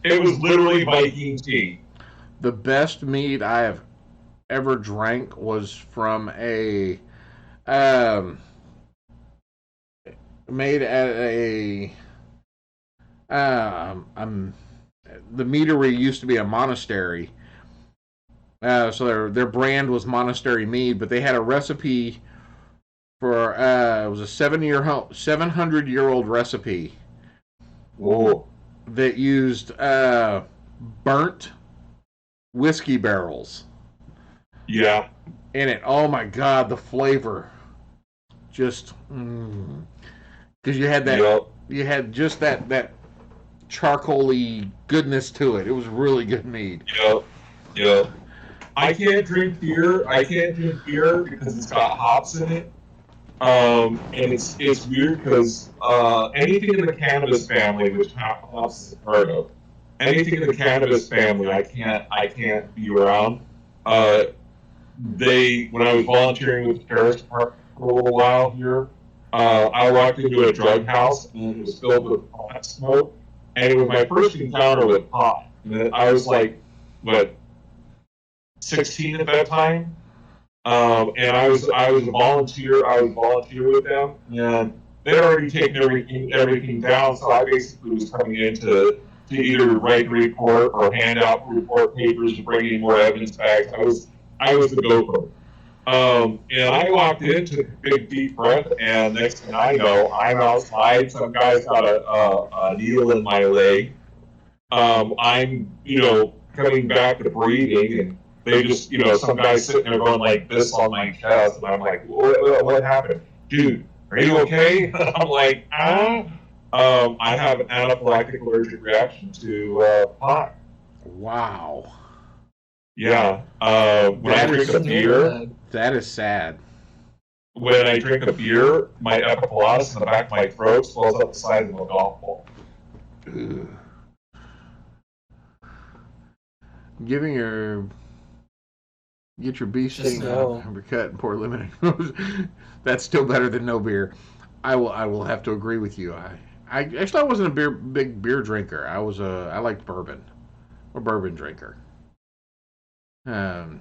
literally Viking tea. The best mead I have ever drank was from a made at a the meadery used to be a monastery. So their brand was Monastery Mead, but they had a recipe for it was a 700-year-old recipe. Whoa. That used burnt whiskey barrels. Yeah. In it. Oh my God, the flavor. Just because you had that, you had just that charcoaly goodness to it. It was really good mead. Yep. I can't drink beer because it's got hops in it. And it's weird because anything in the cannabis family, which hops is a part of, anything in the cannabis family, I can't be around. When I was volunteering with the Sheriff's Department for a little while here, I walked into a drug house and it was filled with pot smoke, and it was my first encounter with pot. And I was like, "What? 16 at that time, and I was a volunteer. I was volunteer with them, and they'd already taken everything down. So I basically was coming in to either write a report or hand out report papers to bring in more evidence back. I was the gopher. And I walked in, took a big deep breath, and next thing I know, I'm outside. Some guy's got a needle in my leg. I'm, coming back to breathing, and they just, some guy's sitting there going like this on my chest, and I'm like, what happened? Dude, are you okay? I'm like, I have an anaphylactic allergic reaction to pot. Wow. Yeah. When I drink a beer, that is sad. When I drink a beer, my epiglottis in the back of my throat swells up the size of a golf ball. Ugh. Get your bee sting uppercut and pour lemon. That's still better than no beer. I will have to agree with you. I wasn't a big beer drinker. I liked bourbon. A bourbon drinker. But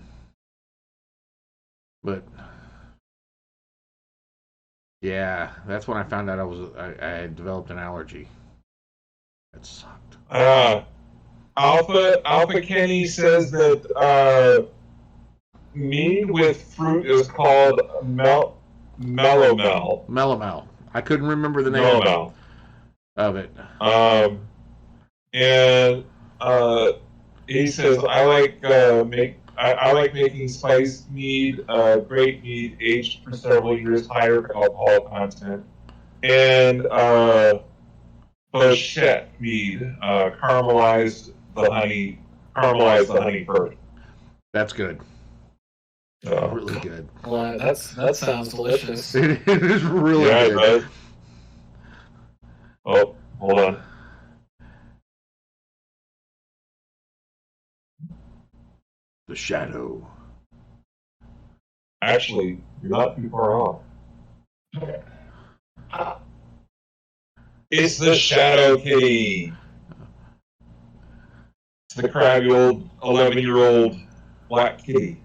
yeah, that's when I found out I had developed an allergy. That sucked. Alpha Kenny says that mead with fruit is called Melomel. Melomel. I couldn't remember the name of it. And he says I like making spiced mead, grape mead, aged for several years, higher alcohol content, and Bochette mead, caramelize the honey first. That's good. Really good. Well, that sounds delicious. It is really good. Oh, hold on. The Shadow. Actually, you're not too far off. It's the Shadow Kitty. It's the crabby old 11-year-old black kitty.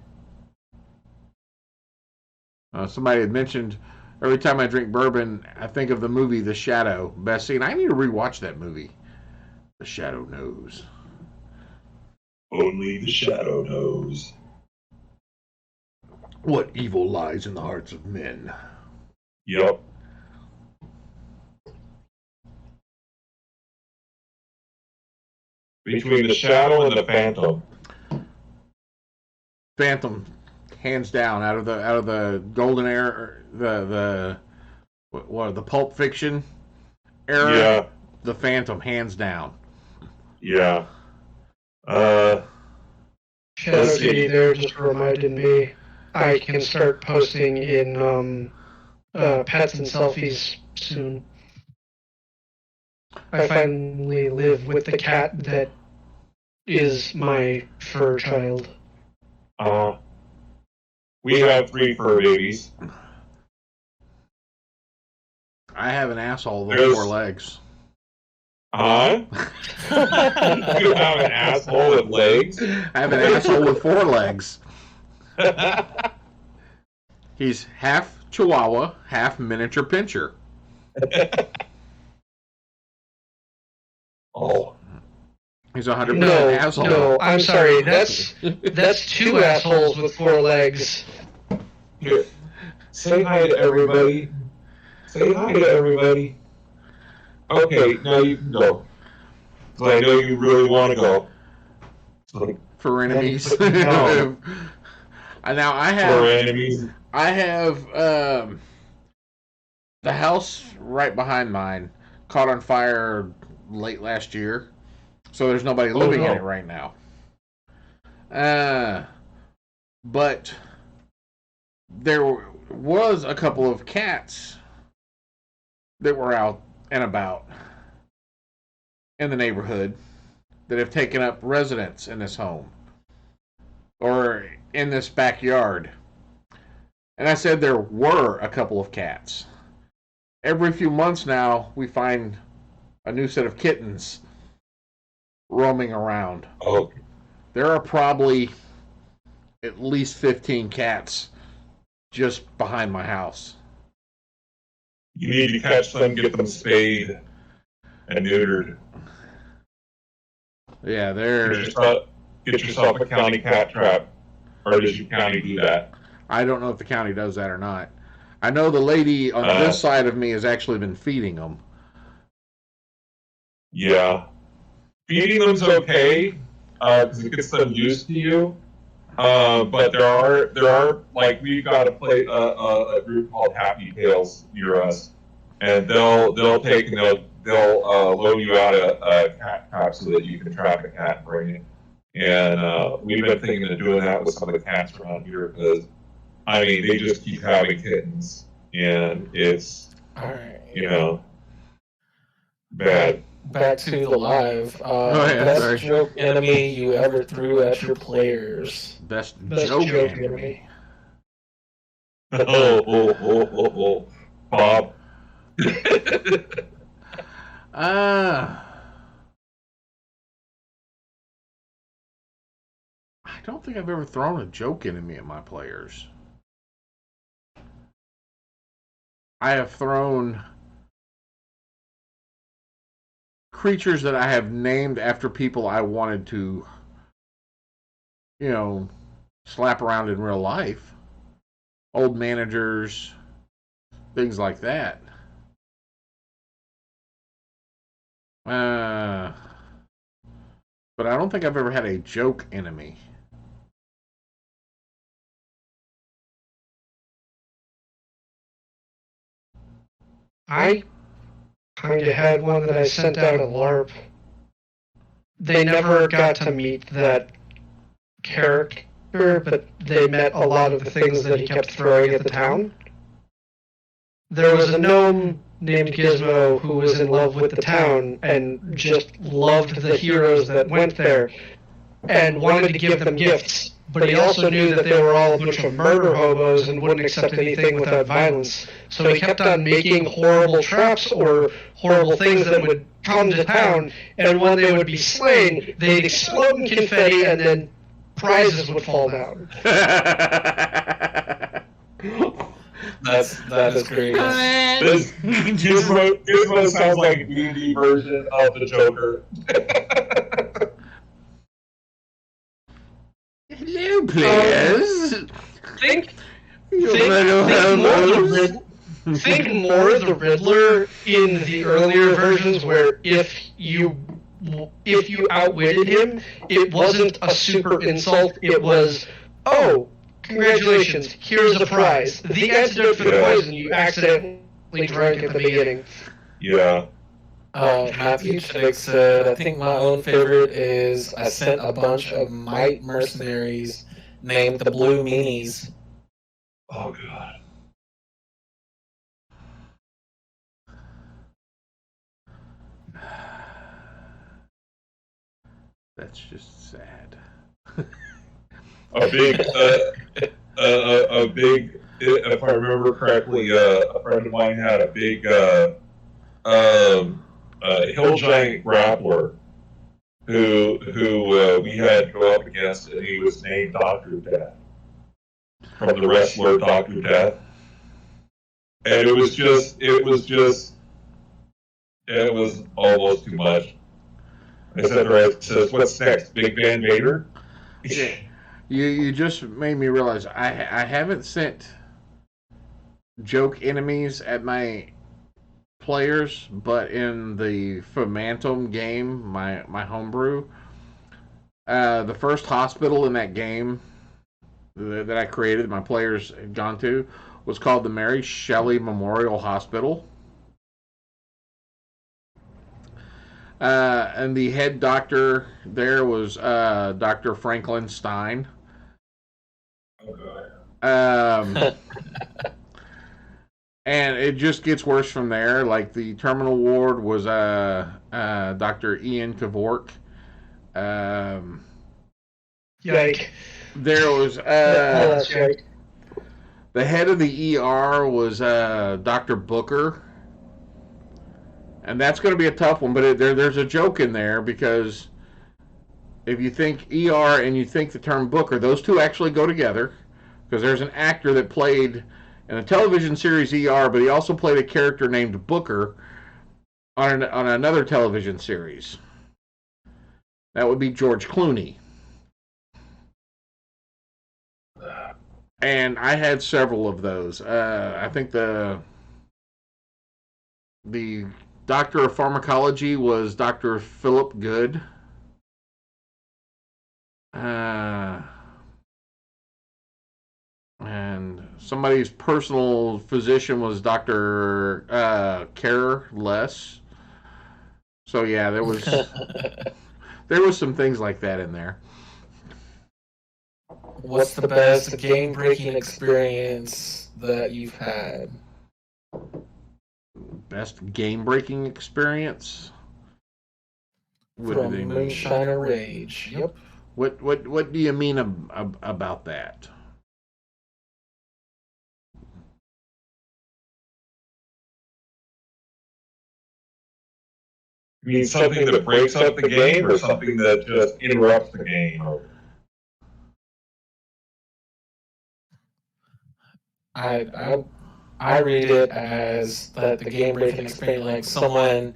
Somebody had mentioned every time I drink bourbon, I think of the movie The Shadow. Best scene. I need to rewatch that movie. The Shadow Knows. Only the Shadow knows. What evil lies in the hearts of men? Yep. Between the Shadow and the Phantom. Phantom, hands down, out of the golden era, the Pulp Fiction era. Yeah. The Phantom, hands down. Yeah. Shadow Kitty there just reminded me I can start posting in pets and selfies soon. I finally live with the cat that is my fur child. We have 3 fur babies. I have an asshole with 4 legs. Huh? You have an asshole with legs? I have an asshole with 4 legs. He's half Chihuahua, half miniature pincher. Oh. He's 100% asshole. No, I'm sorry. That's 2 assholes with 4 legs. Here, say hi to everybody. Say hi to everybody. Okay, now you can go. Because I know you really want to go. So, for enemies. No. Now I have. For enemies. I have the house right behind mine caught on fire late last year, so there's nobody living in it right now. But there was a couple of cats that were out and about in the neighborhood that have taken up residence in this home or in this backyard. And I said there were a couple of cats. Every few months now, we find a new set of kittens roaming around. Oh. There are probably at least 15 cats just behind my house. You need to catch them, get them spayed and neutered. Yeah, they're. Get yourself a county cat trap. Or does your county do that? I don't know if the county does that or not. I know the lady on this side of me has actually been feeding them. Yeah. Feeding them's okay, because it gets them used to you. But there are like, we've got a group called Happy Tails near us, and they'll take and they'll loan you out a cat trap so that you can trap a cat and bring it. And we've been thinking of doing that with some of the cats around here because, I mean, they just keep having kittens, and it's, bad. Back to the live. yeah, best sorry. joke enemy you ever threw at your players. Best joke joke enemy. Oh, Bob. I don't think I've ever thrown a joke enemy at my players. I have thrown creatures that I have named after people I wanted to, slap around in real life. Old managers, things like that. But I don't think I've ever had a joke enemy. I kind of had one that I sent out a LARP. They never got to meet that character, but they met a lot of the things that he kept throwing at the town. There was a gnome named Gizmo who was in love with the town and just loved the heroes that went there and wanted to give them gifts. But he also knew that they were all a bunch of murder hobos and wouldn't accept anything without violence. So he kept on making horrible traps or horrible things that would come to town, and when they would be slain, they'd explode in confetti and then prizes would fall down. That is great. This Gizmo sounds like a D&D version of the Joker. Hello, players. Think more of the Riddler in the earlier versions, where if you outwitted him, it wasn't a super insult. It was, oh, congratulations, here's a prize. The antidote for the poison you accidentally drank at the beginning. Yeah. Matthew Chick said, I think my own favorite is I sent a bunch of Might mercenaries named the Blue Meanies. Oh, God. That's just sad. A big, if I remember correctly, a friend of mine had a big hill giant grappler who we had to go up against, and he was named Dr. Death from the wrestler Dr. Death, and it was almost too much. I said, right, says, what's next, Big Van Vader? You just made me realize I haven't sent joke enemies at my players, but in the Phantom game, my homebrew, the first hospital in that game that I created, my players had gone to, was called the Mary Shelley Memorial Hospital. And the head doctor there was Dr. Franklin Stein. And it just gets worse from there. Like the terminal ward was Dr. Ian Kavork. Yike. There was the head of the ER was Dr. Booker. And that's going to be a tough one, but there's a joke in there because if you think ER and you think the term Booker, those two actually go together, because there's an actor that played in a television series ER, but he also played a character named Booker on another television series. That would be George Clooney. And I had several of those. I think the Doctor of Pharmacology was Dr. Philip Good. And somebody's personal physician was Dr. Careless. So yeah, there was some things like that in there. What's the best game-breaking experience that you've had? Best game-breaking experience? From Moonshiner Rage. Yep. What do you mean about that? You mean something that breaks up the game, or something that just interrupts the game? I read it as that the game breaking experience, like someone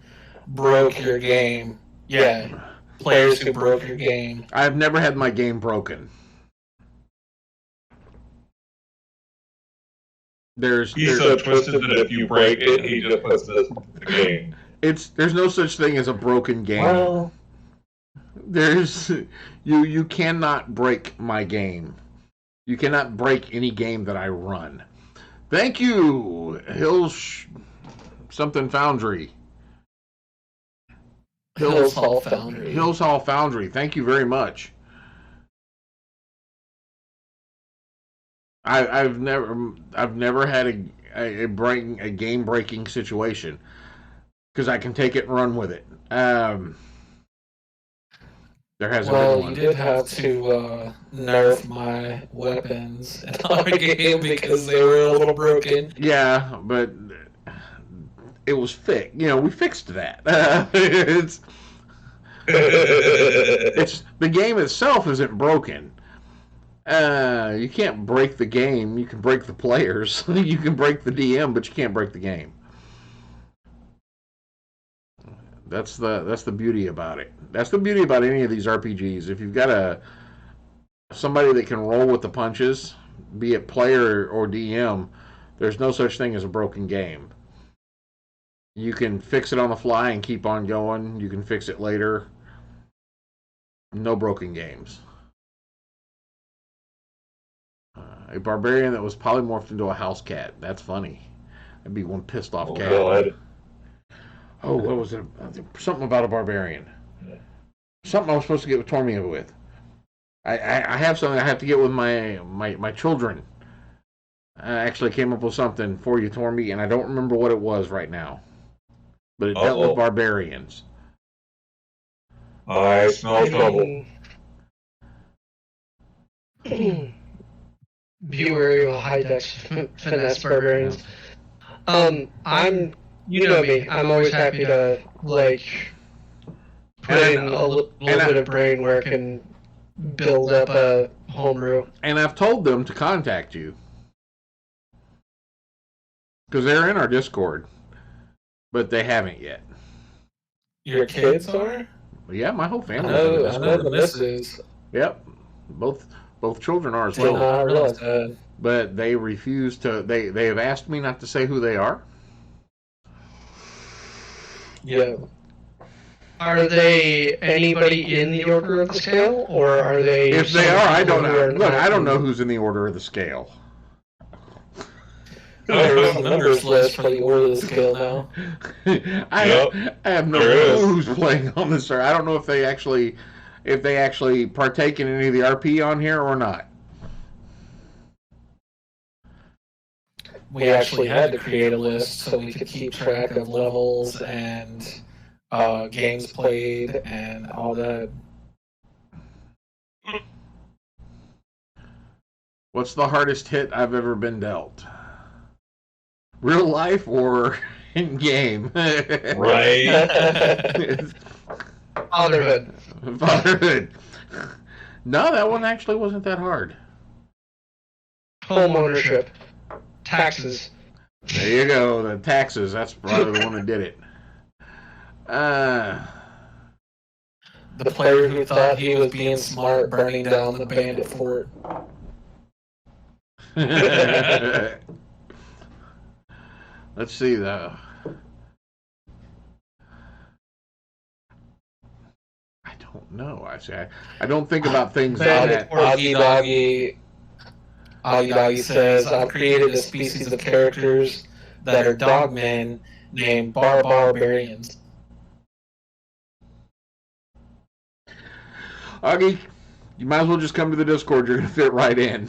broke your game. Yeah, players who broke your game. I've never had my game broken. He's so twisted that if you break it, he just puts this in the game. There's no such thing as a broken game. Well, you cannot break my game. You cannot break any game that I run. Thank you, something Foundry. Hills Hall Foundry. Hills Hall Foundry. Thank you very much. I've never had a game breaking situation, because I can take it and run with it. There hasn't been one. You did have to nerf my weapons in our game because they were a little broken. Yeah, but it was fixed. We fixed that. It's the game itself isn't broken. You can't break the game. You can break the players. You can break the DM, but you can't break the game. That's the beauty about it. That's the beauty about any of these RPGs. If you've got somebody that can roll with the punches, be it player or DM, there's no such thing as a broken game. You can fix it on the fly and keep on going. You can fix it later. No broken games. A barbarian that was polymorphed into a house cat. That's funny. That'd be one pissed off cat. God. Oh, what was it? Something about a barbarian. Something I was supposed to get with Tormia with. I have something I have to get with my children. I actually came up with something for you, Tormy, and I don't remember what it was right now. But it dealt with barbarians. I smell trouble. Beware of high-dex finesse barbarians. You know me. I'm always happy to put in a little bit of brain work and build up a homebrew. And I've told them to contact you, because they're in our Discord, but they haven't yet. Your kids are? Yeah, my whole family. I know the missus. Yep, both children are as Did well. not realize that. But they refuse to. They have asked me not to say who they are. Yeah. Are they anybody in the Order of the Scale, or are they? If they are, I don't know. Look, I don't know who's in the Order of the Scale. There's a members list for the Order of the Scale now. I have no clue who's playing on this. I don't know if they actually partake in any of the RP on here or not. We actually had to create a list so we could keep track of levels and games played and all that. What's the hardest hit I've ever been dealt? Real life or in game? Right. Fatherhood. Fatherhood. No, that one actually wasn't that hard. Home ownership. Taxes. There you go. The taxes. That's probably the one that did it. The player who thought he was being smart burning down the bandit fort. Let's see though. I don't know. I don't think about things that. Augie Doggy says, I've created a species of characters that are dogmen named Barbarians. Augie, you might as well just come to the Discord. You're going to fit right in.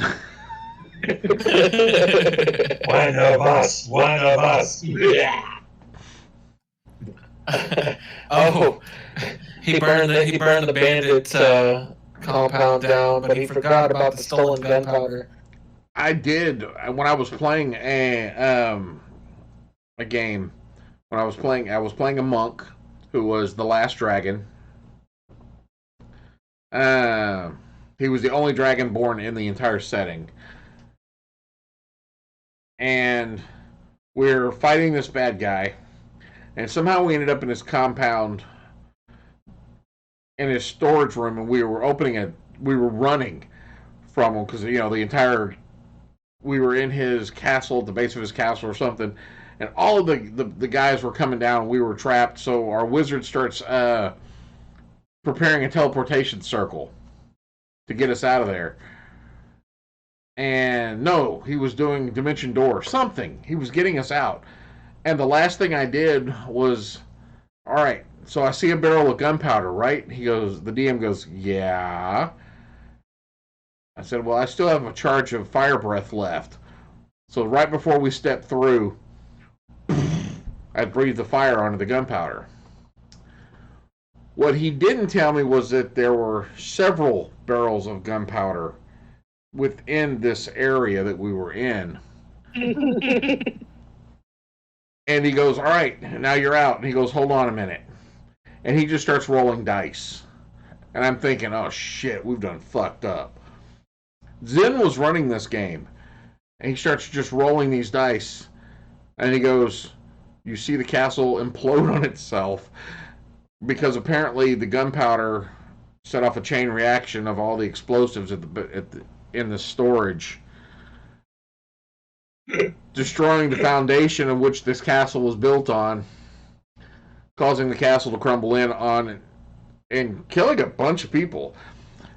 One of us. One of us. Yeah. Oh, he burned the bandit compound down, but he forgot about the stolen gunpowder. I did when I was playing a game. When I was playing a monk who was the last dragon. He was the only dragonborn in the entire setting, and we're fighting this bad guy, and somehow we ended up in his compound, in his storage room, and we were running from him because we were in his castle, at the base of his castle or something, and all of the guys were coming down, and we were trapped. So our wizard starts preparing a teleportation circle to get us out of there. And no, he was doing dimension door, something. He was getting us out. And the last thing I did was, all right, so I see a barrel of gunpowder, right? The DM goes, yeah. I said, well, I still have a charge of fire breath left. So right before we stepped through, I breathed the fire onto the gunpowder. What he didn't tell me was that there were several barrels of gunpowder within this area that we were in. And he goes, all right, now you're out. And he goes, hold on a minute. And he just starts rolling dice. And I'm thinking, oh shit, we've done fucked up. Zen was running this game. And he starts just rolling these dice. And he goes, you see the castle implode on itself. Because apparently the gunpowder set off a chain reaction of all the explosives in the storage, destroying the foundation of which this castle was built on, causing the castle to crumble in on and killing a bunch of people.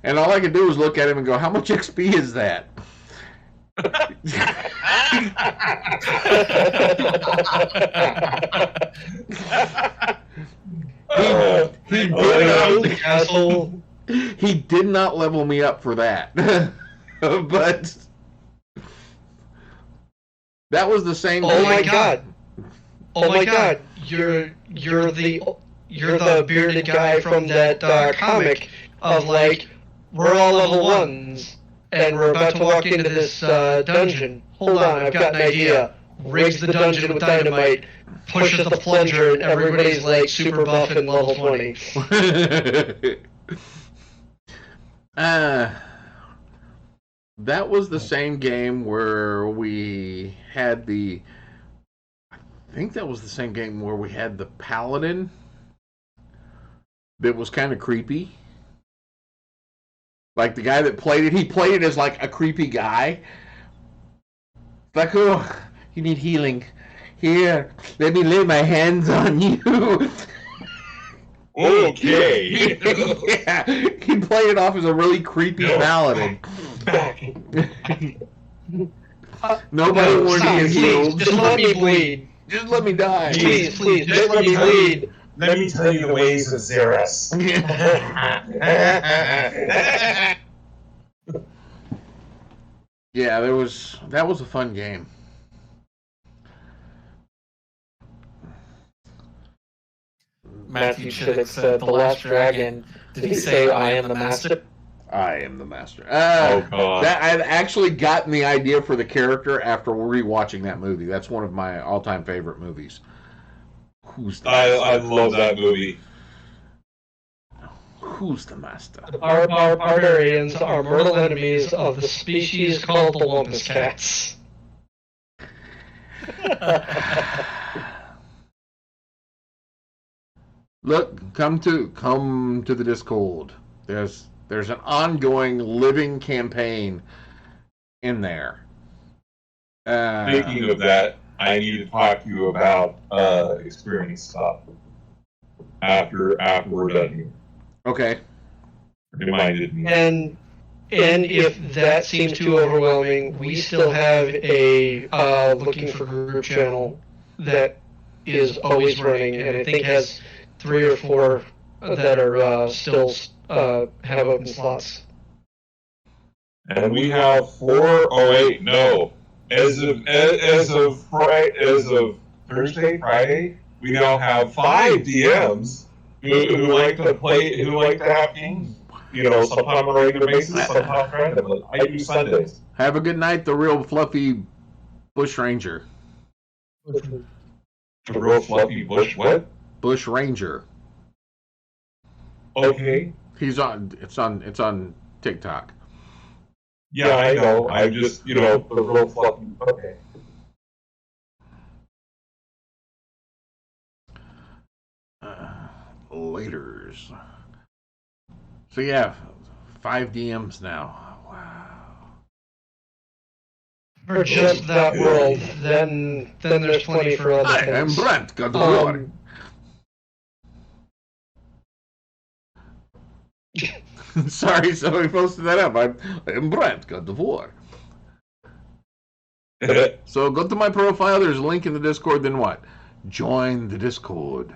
And all I could do was look at him and go, how much XP is that? He did not level me up for that. But that was the same thing. Oh my god. You're the bearded guy from that comic of like, we're all level 1s and we're about to walk into this dungeon. Hold on, I've got an idea. Rigs the dungeon with dynamite, pushes the plunger, and everybody's like super buff and level 20. That was the same game where we had I think that was the same game where we had the Paladin that was kind of creepy. Like the guy that played it, he played it as like a creepy guy. Like, oh, you need healing. Here, let me lay my hands on you. Okay. Yeah, he played it off as a really creepy paladin. Nobody wanted to get healed. Just let me bleed. Just let me die. Please, just let me bleed. Let me tell you the ways of Xeris. Yeah, that was a fun game. Matthew Chittick said, the last dragon, did he say, I am the master? I am the master. Oh, God. I've actually gotten the idea for the character after rewatching that movie. That's one of my all-time favorite movies. Who's that? I love that movie. Who's the master? The barbarians are mortal enemies of the species called the Lumpus Cats. Look, come to the Discord. There's an ongoing living campaign in there. Speaking of that, I need to talk to you about experience stuff after we're done here. Okay. Reminded me. And if that seems too overwhelming, we still have a looking for group channel that is always running, and I think has 3 or 4 that are still have open slots. And we have 4. Oh wait, no. As of Friday, we now have 5 DMs who like to play, who like to have games. You know, sometime on a regular basis, sometimes randomly. I do Sundays. Have a good night, the real fluffy bush ranger. The real fluffy bush what? Bush ranger. Okay. He's on. It's on TikTok. Yeah, I know. I just, the real fluffy. Okay. Laters. So yeah, 5 DMs now. Wow. For just that world, then there's plenty for other Hi, things. I'm Brent, God of War. Sorry, somebody posted that up. I'm Brent, God of War. So go to my profile. There's a link in the Discord. Then what? Join the Discord.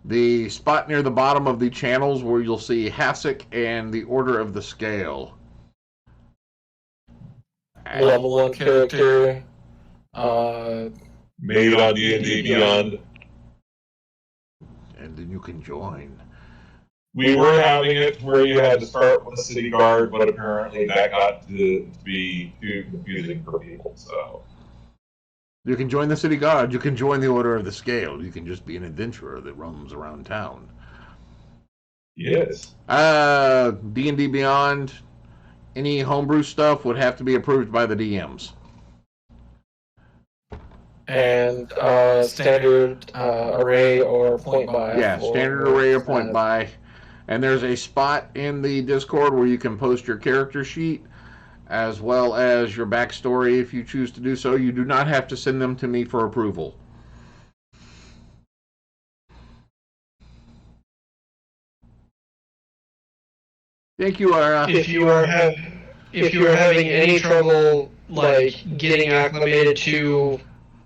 The spot near the bottom of the channels where you'll see Hasek and the Order of the Scale. Level 1 character. Made on D&D Beyond. And then you can join. We were having it where you had to start with a city guard, but apparently that got to be too confusing for people, so... You can join the City Guard. You can join the Order of the Scale. You can just be an adventurer that roams around town. Yes. D&D Beyond, any homebrew stuff would have to be approved by the DMs. And standard array or point buy. Yeah, standard array or point buy. And there's a spot in the Discord where you can post your character sheet as well as your backstory if you choose to do so. You do not have to send them to me for approval. Thank you, Ara. If you are having any trouble like getting acclimated to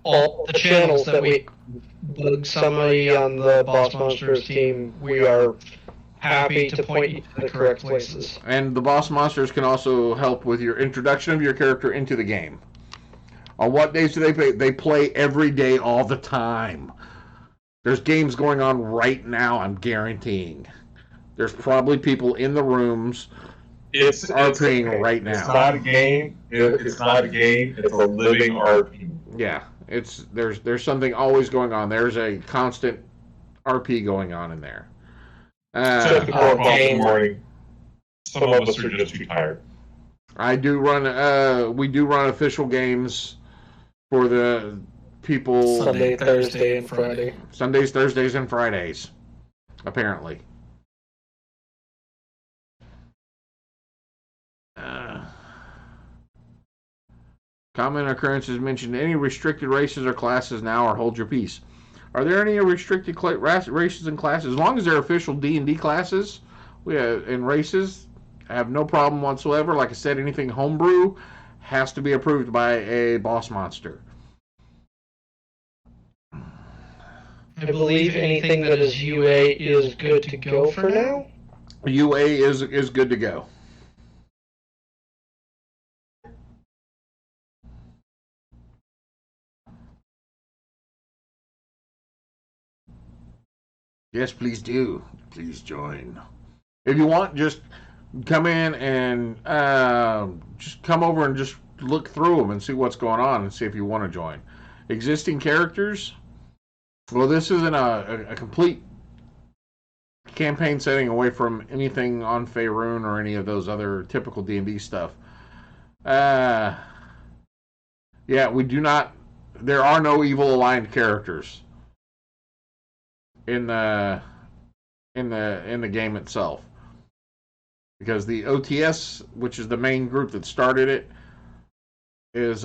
all the channels that we bug somebody on the Boss Monsters team, we are happy to point you to the correct places. And the Boss Monsters can also help with your introduction of your character into the game. On what days do they play? They play every day, all the time. There's games going on right now, I'm guaranteeing. There's probably people in the rooms RPing right now. It's not a game. It's not a game. It's a living RP. Yeah, there's something always going on. There's a constant RP going on in there. Except the 4 o'clock in the morning. Some of us are just too tired. I do run. We do run official games for the people. Sunday, Thursday, and Friday. Sundays, Thursdays, and Fridays. Apparently. Common occurrences mentioned any restricted races or classes now, or hold your peace. Are there any restricted races and classes? As long as they're official D&D classes and races, I have no problem whatsoever. Like I said, anything homebrew has to be approved by a boss monster. I believe anything that is UA is good to go for now. UA is good to go. Yes, please do. Please join. If you want, just come in and just come over and just look through them and see what's going on and see if you want to join. Existing characters, well, this isn't a complete campaign setting, away from anything on Faerun or any of those other typical D&D stuff. Yeah, we do not. There are no evil aligned characters in the game itself, because the OTS, which is the main group that started it, is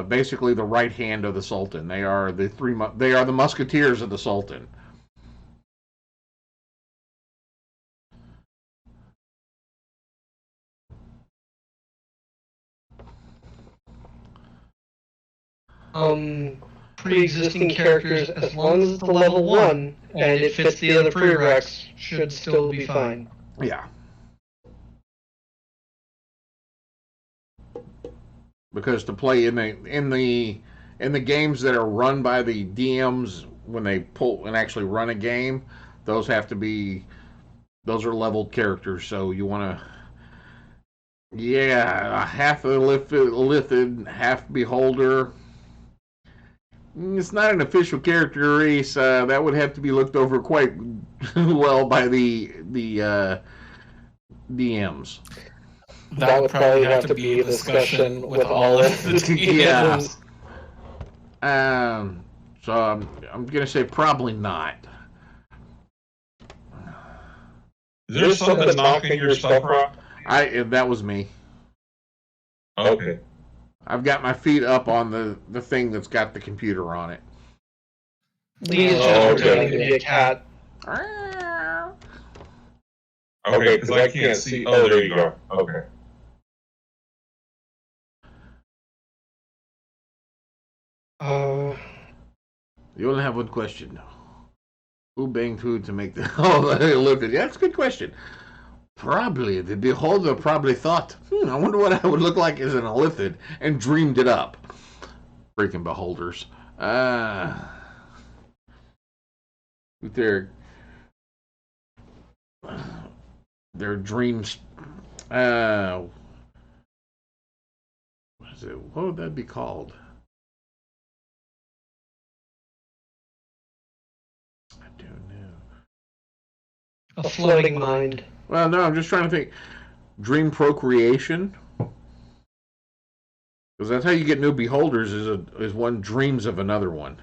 basically the right hand of the Sultan. They are the musketeers of the Sultan. Pre-existing characters, as long as it's the level 1 and it fits the other prereqs, should still be fine. Yeah. Because to play in the games that are run by the DMs, when they pull and actually run a game, those are leveled characters. So you want to, half a Lithid, half Beholder. It's not an official character race. That would have to be looked over quite well by the DMs. That would probably have to be a discussion with all of the DMs. Yeah. So I'm gonna say probably not. Is there something knocking your stuff out? That was me. Okay. I've got my feet up on the thing that's got the computer on it. Lee is just pretending to be a cat. Okay, because I can't see. Oh, there you go. Okay. You only have one question. Who banged food to make the... Oh, look at... Yeah, that's a good question. Probably. The Beholder probably thought, I wonder what I would look like as an Illithid, and dreamed it up. Freaking Beholders. Their dreams... what would that be called? A floating mind. Well, no, I'm just trying to think. Dream procreation? Because that's how you get new beholders, is one dreams of another one.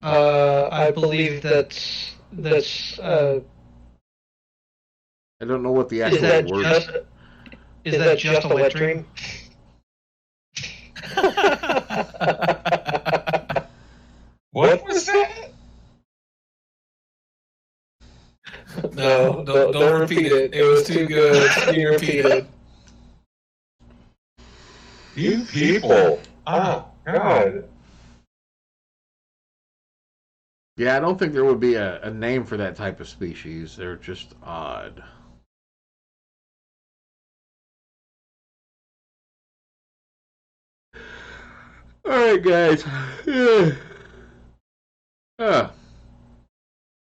I believe that's I don't know what the actual word is that just a wet dream? What was that? No, don't repeat it. It was too good to be repeated. You people. Oh, God. Yeah, I don't think there would be a name for that type of species. They're just odd. Alright, guys. Yeah.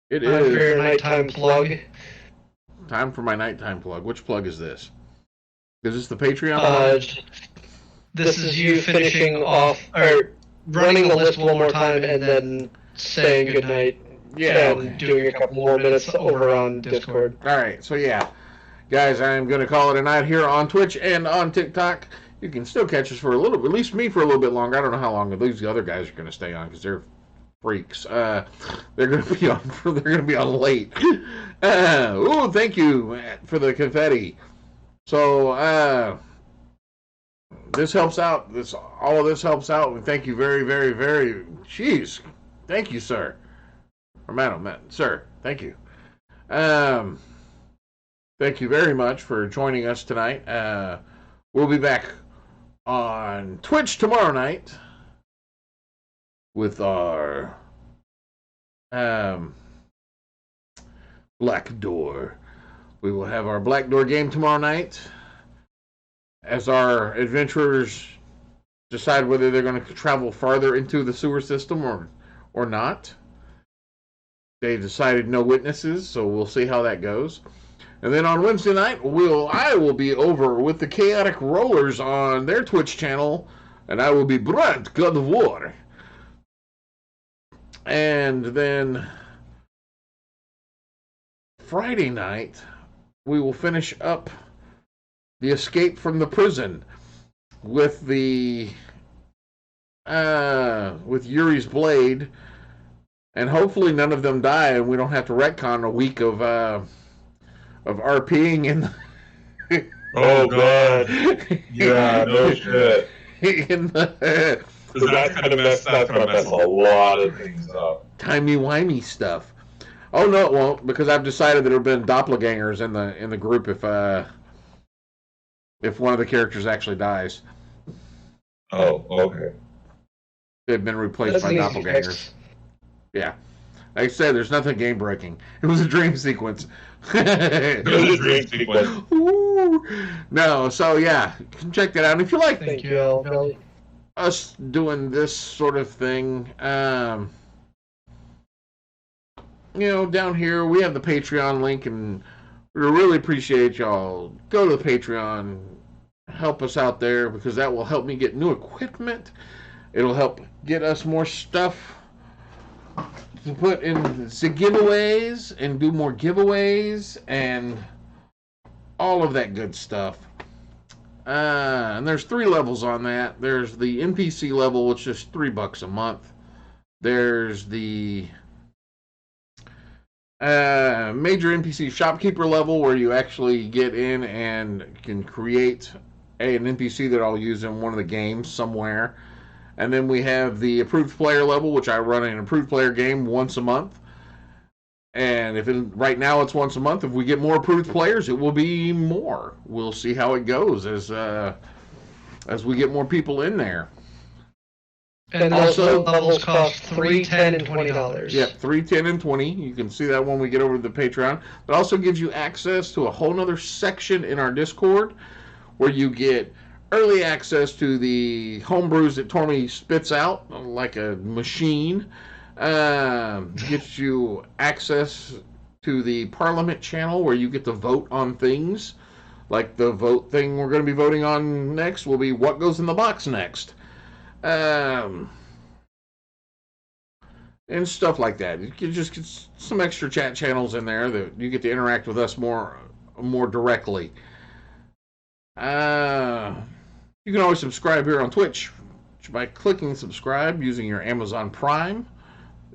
It Time is for your nighttime plug. time for my nighttime plug. Which plug is this? Is this the Patreon? This is you finishing off, or running the list one more time and then saying goodnight. Yeah. And doing a couple more minutes over on Discord. Alright, so yeah. Guys, I'm going to call it a night here on Twitch and on TikTok. You can still catch us for a little bit, at least me for a little bit longer. I don't know how long these other guys are going to stay on, because they're freaks. They're going to be on. They're going to be on late. Thank you for the confetti. So this helps out. All of this helps out. And thank you very, very, very. Jeez, thank you, sir, or madam, sir. Thank you. Thank you very much for joining us tonight. We'll be back on Twitch tomorrow night with our Black Door. We will have our Black Door game tomorrow night as our adventurers decide whether they're going to travel farther into the sewer system or not. They decided no witnesses, so we'll see how that goes. And then on Wednesday night, I will be over with the Chaotic Rollers on their Twitch channel, and I will be Brant, God of War. And then Friday night, we will finish up the escape from the prison with with Yuri's Blade, and hopefully none of them die, and we don't have to retcon a week of RPing in. Oh god! Yeah, no shit. Because that's gonna mess a lot of things up. Timey-wimey stuff. Oh no, it won't, because I've decided that there have been doppelgangers in the group if one of the characters actually dies. Oh, okay. They've been replaced by doppelgangers. Yeah. Like I said, there's nothing game breaking. It was a dream sequence. It was a dream sequence. Ooh. No, so yeah, you can check that out. And if you like Thank you, Al. us doing this sort of thing, down here we have the Patreon link, and we really appreciate y'all. Go to the Patreon, help us out there, because that will help me get new equipment. It'll help get us more stuff to put in the giveaways and do more giveaways and all of that good stuff. And there's 3 levels on that. There's the NPC level, which is $3 a month. There's the major NPC shopkeeper level, where you actually get in and can create an NPC that I'll use in one of the games somewhere. And then we have the approved player level, which I run an approved player game once a month. And right now it's once a month. If we get more approved players, it will be more. We'll see how it goes as we get more people in there. And also, levels cost $3, $10, and $20. Yep, $3, $10, and $20. You can see that when we get over to the Patreon. It also gives you access to a whole other section in our Discord, where you get early access to the homebrews that Tormy spits out like a machine. Gets you access to the Parliament channel, where you get to vote on things. Like the vote thing we're going to be voting on next will be what goes in the box next. And stuff like that. You can just get some extra chat channels in there that you get to interact with us more directly. You can always subscribe here on Twitch by clicking subscribe using your Amazon Prime,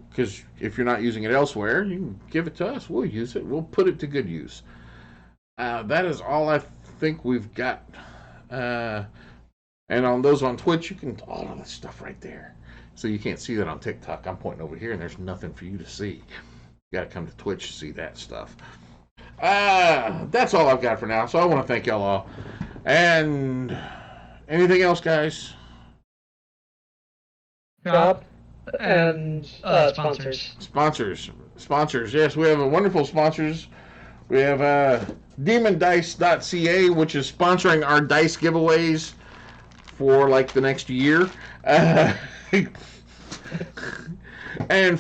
because if you're not using it elsewhere, you can give it to us. We'll use it. We'll put it to good use. That is all I think we've got. And on those on Twitch, you can all of this stuff right there. So you can't see that on TikTok. I'm pointing over here, and there's nothing for you to see. You got to come to Twitch to see that stuff. That's all I've got for now. So I want to thank y'all all. And anything else, guys? Job and sponsors. Sponsors. Yes, we have a wonderful sponsors. We have DemonDice.ca, which is sponsoring our dice giveaways for like the next year. And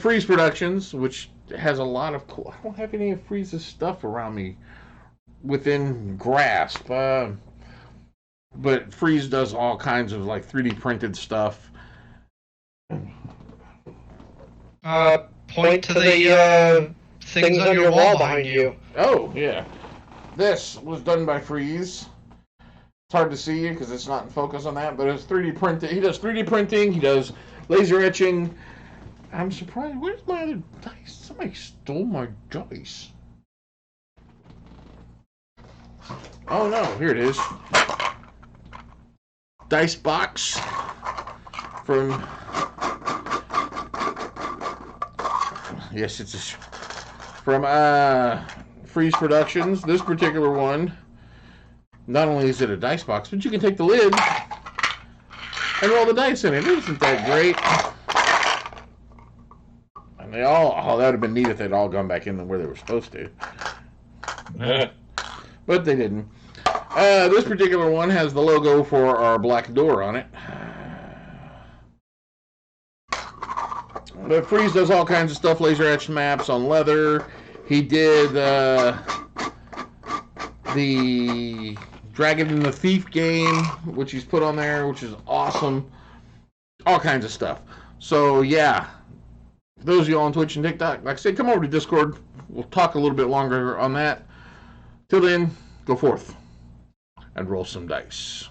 Freeze Productions, which has a lot of cool. I don't have any of Freeze's stuff around me within grasp. But Freeze does all kinds of like 3D printed stuff. Point to the things on your wall behind you. Oh, yeah. This was done by Freeze. It's hard to see because it's not in focus on that, but it's 3D printing. He does 3D printing. He does laser etching. I'm surprised. Where's my other dice? Somebody stole my dice. Oh, no. Here it is. Dice box from... Yes, it's from Freeze Productions. This particular one, not only is it a dice box, but you can take the lid and roll the dice in it. Isn't that great? And they all, that would have been neat if they'd all gone back in where they were supposed to. But they didn't. This particular one has the logo for our black door on it. But Freeze does all kinds of stuff, laser etched maps on leather. He did the Dragon and the Thief game, which he's put on there, which is awesome. all kinds of stuff. So yeah, those of you on Twitch and TikTok, like I said, come over to Discord. We'll talk a little bit longer on that. Till then, go forth and roll some dice.